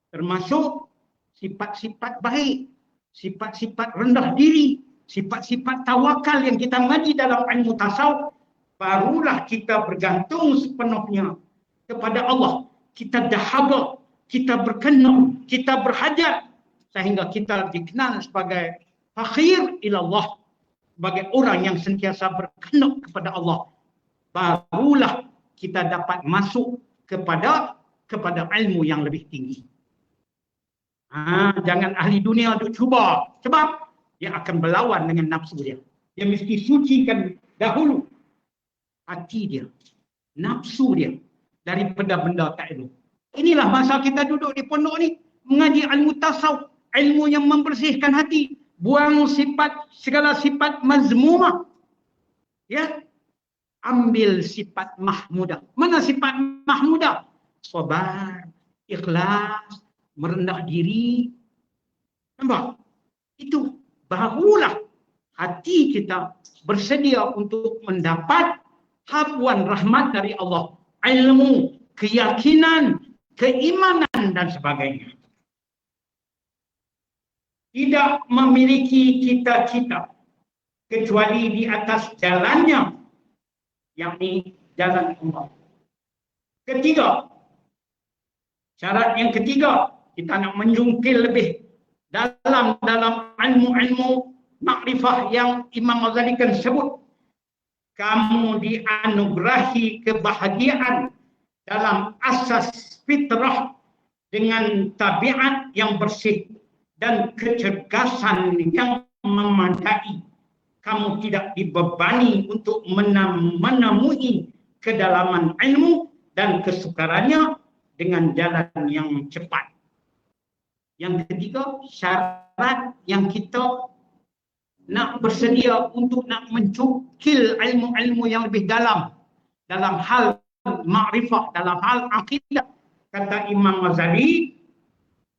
termasuk sifat-sifat baik, sifat-sifat rendah diri, sifat-sifat tawakal yang kita ngaji dalam ilmu tasawuf, barulah kita bergantung sepenuhnya kepada Allah. Kita dahaga, kita berkenal, kita berhajat sehingga kita dikenal sebagai fakhir ilallah, sebagai orang yang sentiasa berkenal kepada Allah. Barulah kita dapat masuk kepada ilmu yang lebih tinggi. Jangan ahli dunia duk cuba. Sebab dia akan berlawan dengan nafsu dia. Dia mesti sucikan dahulu hati dia, nafsu dia daripada benda tak elok. Inilah masa kita duduk di pondok ni, mengaji ilmu tasawuf, ilmu yang membersihkan hati, buang segala sifat mazmumah. Ya. Ambil sifat mahmudah. Mana sifat mahmudah? Sabar, ikhlas, merendah diri. Nampak? Itu barulah hati kita bersedia untuk mendapat habuan rahmat dari Allah. Ilmu, keyakinan, keimanan dan sebagainya. Tidak memiliki cita-cita kecuali di atas jalannya, yakni jalan Allah. Ketiga, syarat yang ketiga, kita nak menjungkil lebih dalam ilmu-ilmu makrifah yang Imam Ghazali kan sebut. Kamu dianugerahi kebahagiaan dalam asas fitrah dengan tabiat yang bersih dan kecergasan yang memadai. Kamu tidak dibebani untuk menemui kedalaman ilmu dan kesukarannya dengan jalan yang cepat. Yang ketiga, syarat yang kita nak bersedia untuk nak mencukil ilmu-ilmu yang lebih dalam hal makrifah, dalam hal akidah. Kata Imam Ghazali,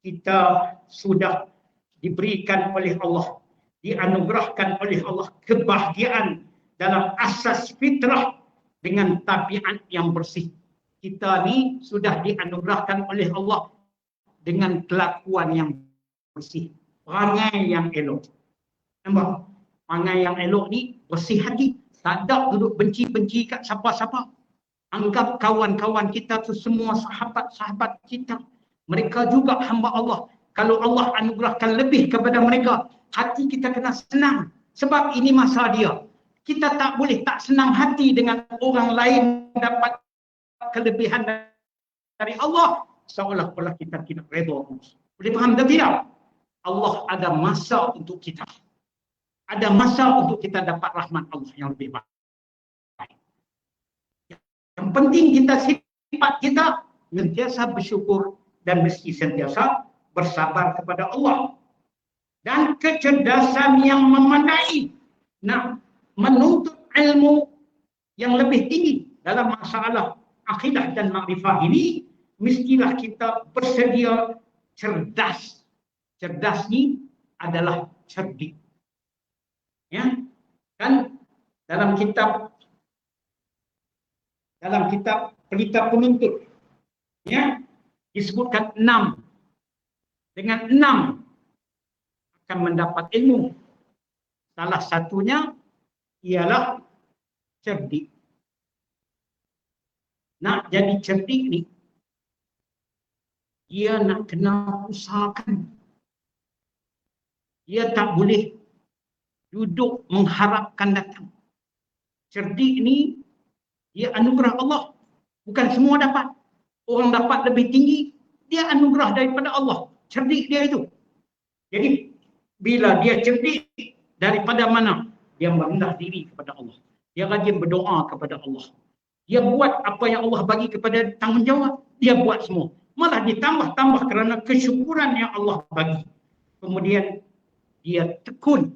kita sudah diberikan oleh Allah, dianugerahkan oleh Allah kebahagiaan dalam asas fitrah dengan tabiat yang bersih. Kita ni sudah dianugerahkan oleh Allah dengan kelakuan yang bersih, perangai yang elok. Nampak? Perangai yang elok ni bersih hati, tak ada duduk benci-benci kat siapa-siapa. Anggap kawan-kawan kita tu semua sahabat-sahabat kita. Mereka juga hamba Allah. Kalau Allah anugerahkan lebih kepada mereka, hati kita kena senang. Sebab ini masa dia. Kita tak boleh tak senang hati dengan orang lain dapat kelebihan dari Allah, seolah-olah kita tidak redha. Boleh faham tak tidak? Allah ada masa untuk kita. Ada masa untuk kita dapat rahmat Allah yang lebih baik. Yang penting kita sifat kita sentiasa bersyukur dan mesti sentiasa bersabar kepada Allah. Dan kecerdasan yang memadai nak menuntut ilmu yang lebih tinggi dalam masalah akidah dan makrifah ini, mestilah kita bersedia cerdas. Cerdas ni adalah cerdik. Ya, kan dalam kitab Pelita Penuntut, ya, disebutkan 6. Dengan 6 akan mendapat ilmu. Salah satunya ialah cerdik. Nak jadi cerdik ni, dia nak kena usahakan. Dia tak boleh duduk mengharapkan datang. Cerdik ni dia anugerah Allah. Bukan semua dapat. Orang dapat lebih tinggi, dia anugerah daripada Allah. Cerdik dia itu. Jadi, bila dia cerdik, daripada mana? Dia merendah diri kepada Allah. Dia rajin berdoa kepada Allah. Dia buat apa yang Allah bagi kepada tanggungjawab. Dia buat semua. Malah ditambah-tambah kerana kesyukuran yang Allah bagi. Kemudian, dia tekun.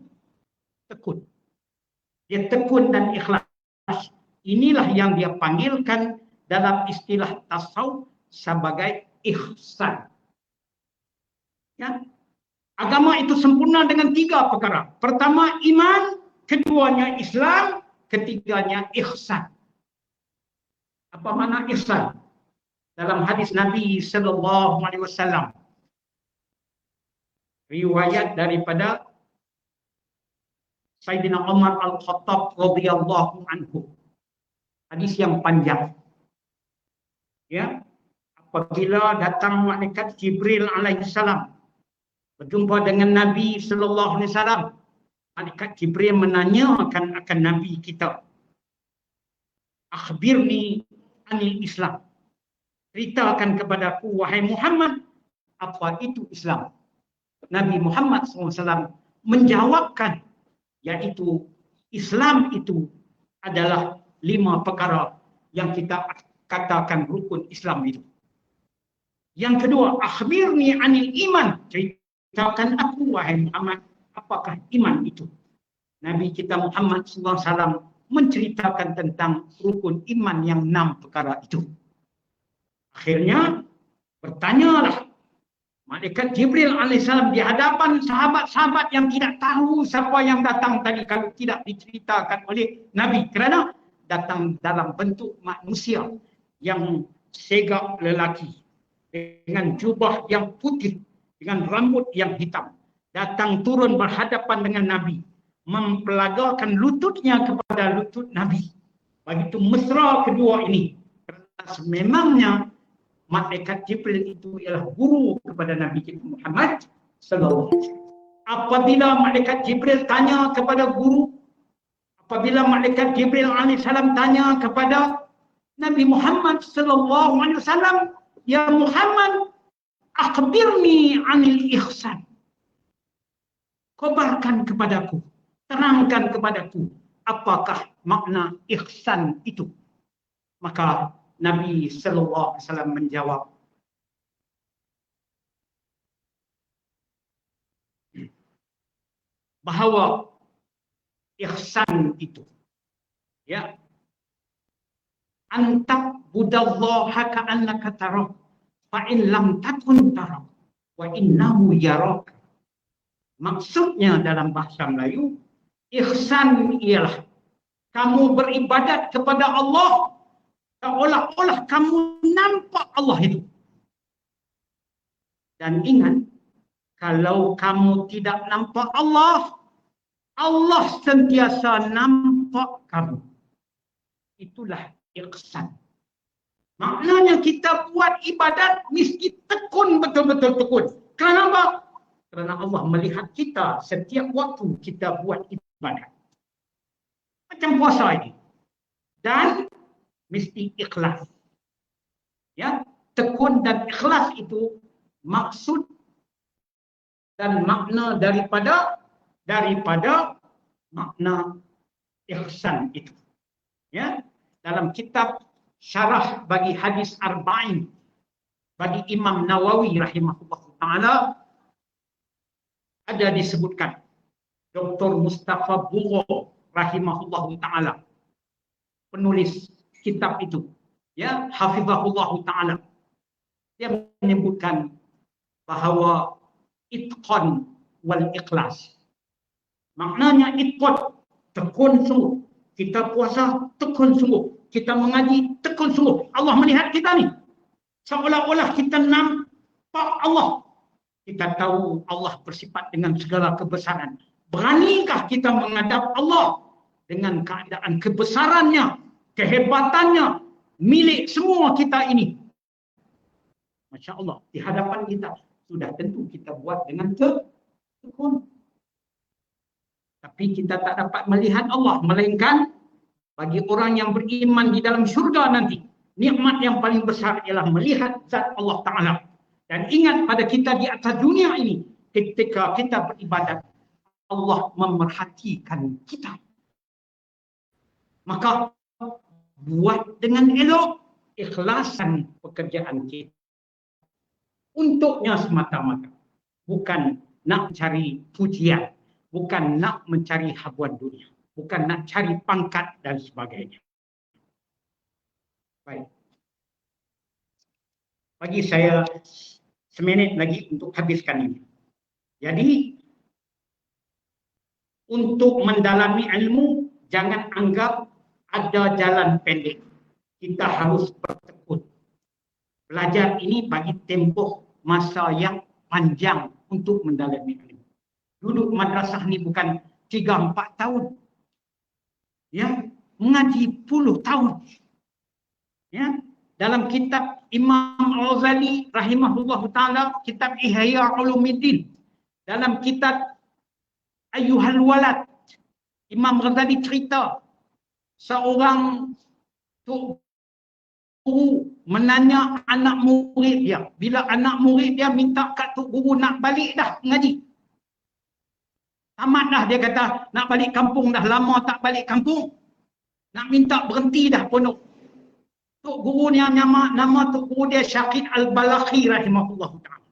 Dia tekun dan ikhlas. Inilah yang dia panggilkan dalam istilah tasawuf sebagai ihsan. Ya? Agama itu sempurna dengan 3 perkara. Pertama iman, keduanya Islam, ketiganya ihsan. Apa makna ihsan? Dalam hadis Nabi sallallahu alaihi wasallam, riwayat daripada Sayyidina Umar Al-Khattab radhiyallahu anhu. Hadis yang panjang. Ya, apabila datang malaikat Jibril alaihissalam berjumpa dengan Nabi sallallahu alaihi wasallam, malaikat Jibril menanyakan akan Nabi kita. Akhbirni anil Islam. Ceritakan kepadaku wahai Muhammad, apa itu Islam? Nabi Muhammad SAW menjawabkan, yaitu Islam itu adalah 5 perkara yang kita katakan rukun Islam itu. Yang kedua, akhbirni anil iman. Ceritakan aku wahai Muhammad, apakah iman itu? Nabi kita Muhammad SAW menceritakan tentang rukun iman yang 6 perkara itu. Akhirnya bertanyalah malaikat Jibril alaihissalam di hadapan sahabat-sahabat yang tidak tahu siapa yang datang tadi kalau tidak diceritakan oleh Nabi, kerana datang dalam bentuk manusia yang segak lelaki dengan jubah yang putih, dengan rambut yang hitam, datang turun berhadapan dengan Nabi, mempelagakan lututnya kepada lutut Nabi. Begitu mesra kedua ini, kerana sememangnya malaikat Jibril itu ialah guru kepada Nabi kita Muhammad sallallahu alaihi wasallam. Apabila malaikat Jibril tanya kepada guru, apabila malaikat Jibril alaihissalam tanya kepada Nabi Muhammad sallallahu alaihi wasallam, ya Muhammad, akhbirni anil ihsan. Khabarkan kepadaku, terangkan kepadaku apakah makna ihsan itu. Maka Nabi sallallahu alaihi wasallam menjawab, bahawa ihsan itu, ya, antak budallaha ka'annaka tarah fa in lam takun tarah wa innahu yarak. Maksudnya dalam bahasa Melayu, ihsan ialah kamu beribadat kepada Allah seolah-olah kamu nampak Allah itu. Dan ingat, kalau kamu tidak nampak Allah, Allah sentiasa nampak kamu. Itulah ihsan. Maknanya kita buat ibadat mesti tekun, betul-betul tekun. Kenapa? Kerana Allah melihat kita setiap waktu kita buat ibadat. Macam puasa ini. Dan mesti ikhlas. Ya, tekun dan ikhlas itu maksud dan makna daripada makna ihsan itu. Ya, dalam kitab syarah bagi hadis Arba'in bagi Imam Nawawi rahimahullah ta'ala ada disebutkan Dr. Mustafa Bugho rahimahullah ta'ala, penulis kitab itu, ya, hafizahullah ta'ala, dia menyebutkan bahawa itqan wal ikhlas, maknanya itqan, tekun sungguh, kita puasa tekun sungguh, kita mengaji tekun sungguh, Allah melihat kita ni seolah-olah kita nampak Allah, kita tahu Allah bersifat dengan segala kebesaran. Beranikah kita menghadap Allah dengan keadaan kebesarannya, kehebatannya, milik semua kita ini? Masya Allah, di hadapan kita sudah tentu kita buat dengan tekun. Tapi kita tak dapat melihat Allah, melainkan bagi orang yang beriman di dalam syurga nanti, nikmat yang paling besar ialah melihat zat Allah Ta'ala. Dan ingat pada kita di atas dunia ini, ketika kita beribadat, Allah memerhatikan kita. Maka buat dengan elok, ikhlasan pekerjaan kita. Untuknya semata-mata. Bukan nak cari pujian, bukan nak mencari habuan dunia, bukan nak cari pangkat dan sebagainya. Baik. Bagi saya seminit lagi untuk habiskan ini. Jadi, untuk mendalami ilmu, jangan anggap ada jalan pendek. Kita harus bertekun. Belajar ini bagi tempoh masa yang panjang untuk mendalami ilmu. Duduk madrasah ni bukan 3-4 tahun. Ya, mengaji puluh tahun. Ya, dalam kitab Imam Al-Ghazali rahimahullah ta'ala, kitab Ihya Ulumuddin, dalam kitab Ayyuhal Walad, Imam Ghazali cerita seorang tok guru menanya anak murid dia. Bila anak murid dia minta kat tok guru nak balik dah mengaji. Tamat dah, dia kata nak balik kampung dah, lama tak balik kampung. Nak minta berhenti dah pondok. Tok guru ni nama tok guru dia Syaqid Al-Balakhi rahimahullah ta'ala.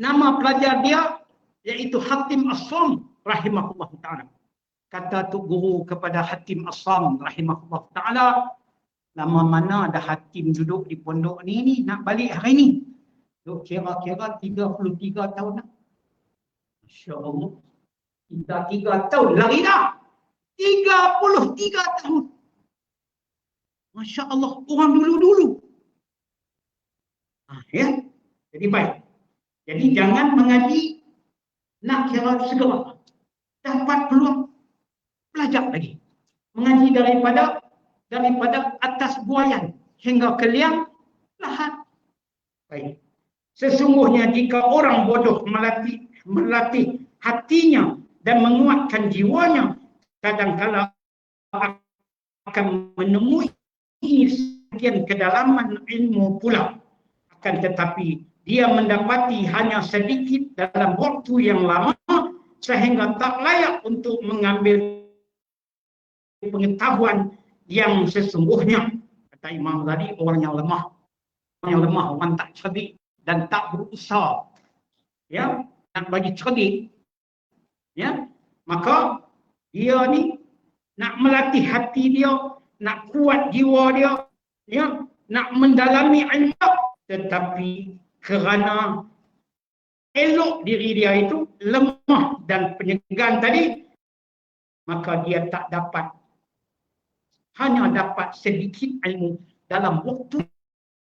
Nama pelajar dia iaitu Hatim As-Sam rahimahullah ta'ala. Kata tok guru kepada Hatim As-Sam rahimahullah ta'ala, lama mana dah Hatim duduk di pondok ni nak balik hari ni? Duk kira-kira 33 tahun dah. Masya Allah. Kita 3 tahun lari dah. 33 tahun. Masya Allah, orang dulu-dulu. Ya, jadi baik. Jadi jangan mengaji nak kira segera. Dapat peluang, belajar lagi. Mengaji daripada atas buayan hingga ke liang lahat. Baik. Sesungguhnya jika orang bodoh melatih hatinya dan menguatkan jiwanya, kadang-kala akan menemui sekian kedalaman ilmu pula. Akan tetapi dia mendapati hanya sedikit dalam waktu yang lama sehingga tak layak untuk mengambil pengetahuan yang sesungguhnya. Kata Imam tadi, orang yang lemah, orang tak cerdik dan tak berusaha, ya, nak bagi cerdik, ya, maka dia ni nak melatih hati dia, nak kuat jiwa dia, ya, nak mendalami ilmu, tetapi kerana elok diri dia itu lemah dan penyegan tadi, maka dia tak dapat, hanya dapat sedikit ilmu dalam waktu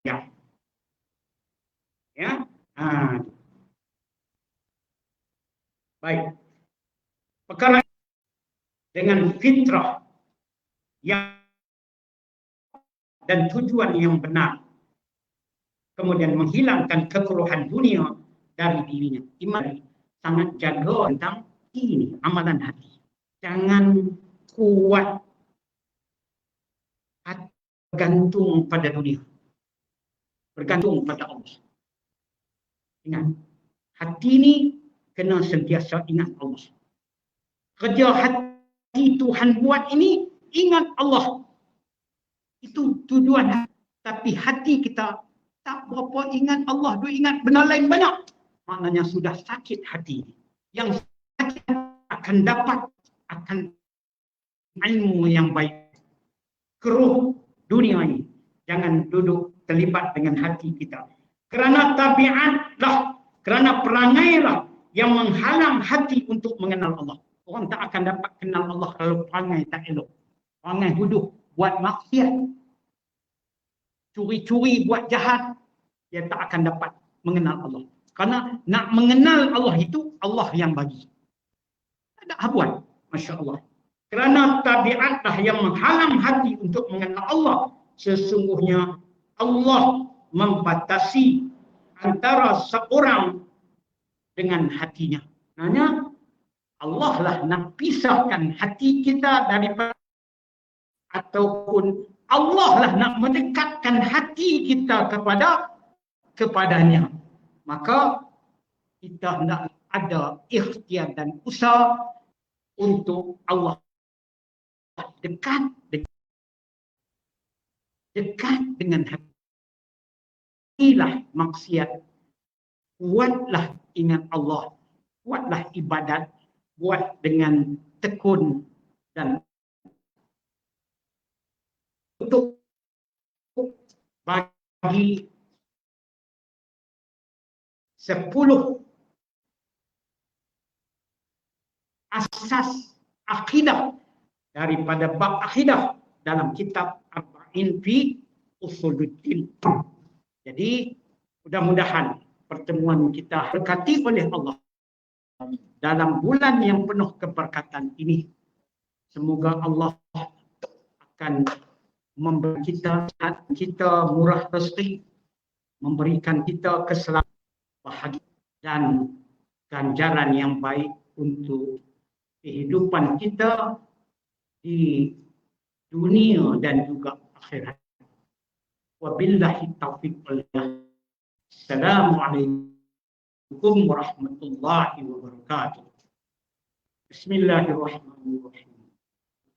yang, ya. Baik. Perkara dengan fitrah yang dan tujuan yang benar, kemudian menghilangkan kekeluhan dunia dari dirinya. Imam sangat jaga tentang ini, amalan hati. Jangan kuat hati bergantung pada dunia, bergantung pada Allah. Ingat, hati ini kena sentiasa ingat Allah. Kerja hati Tuhan buat ini, ingat Allah. Itu tujuan. Tapi hati kita tak berapa ingat Allah, dia ingat benda lain banyak. Maknanya sudah sakit hati. Yang sakit akan dapat ilmu yang baik. Keruh dunia ini. Jangan duduk terlibat dengan hati kita. Kerana tabiatlah, kerana perangailah yang menghalang hati untuk mengenal Allah. Orang tak akan dapat kenal Allah kalau perangai tak elok. Perangai huduh, buat maksiat, curi-curi, buat jahat, dia tak akan dapat mengenal Allah. Kerana nak mengenal Allah itu Allah yang bagi. Tak ada habuan, Masya Allah. Kerana tabiatlah yang menghalang hati untuk mengenal Allah. Sesungguhnya Allah membatasi antara seorang dengan hatinya. Nanya, Allah lah nak pisahkan hati kita daripada, ataupun Allah lah nak mendekatkan hati kita kepadanya. Maka kita hendak ada ikhtiar dan usaha untuk Allah dekat dengan hati. Inilah maksiat. Buatlah ingat Allah, buatlah ibadat, buat dengan tekun dan untuk bagi 10 asas akidah daripada bab akidah dalam kitab Arba'in fi Usuluddin. Jadi mudah-mudahan pertemuan kita berkati oleh Allah dalam bulan yang penuh keberkatan ini. Semoga Allah akan memberi kita murah rezeki, memberikan kita keselamatan, bahagia dan ganjaran yang baik untuk kehidupan kita di dunia dan juga akhirat. Wabillahi taufiq wal hidayah. Assalamualaikum warahmatullahi wabarakatuh. Bismillahirrahmanirrahim.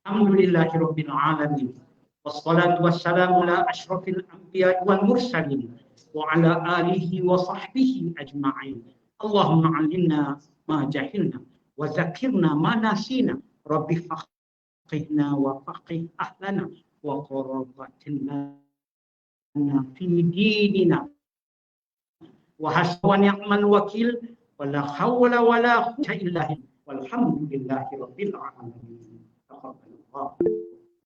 Alhamdulillahirabbil alamin. Wassalatu wassalamu ala asyrafil anbiya wal mursalin wa ala alihi wa sahbihi ajma'in. Allahumma 'allimna ma jahilna wa zakirna ma nasina. Rabbi faqihna wa faqih ahlana wa qurratina fi dinina wa hasbuna ni'mal wakil wa la hawla wa la quwwata illa billah walhamdulillahi rabbil alamin.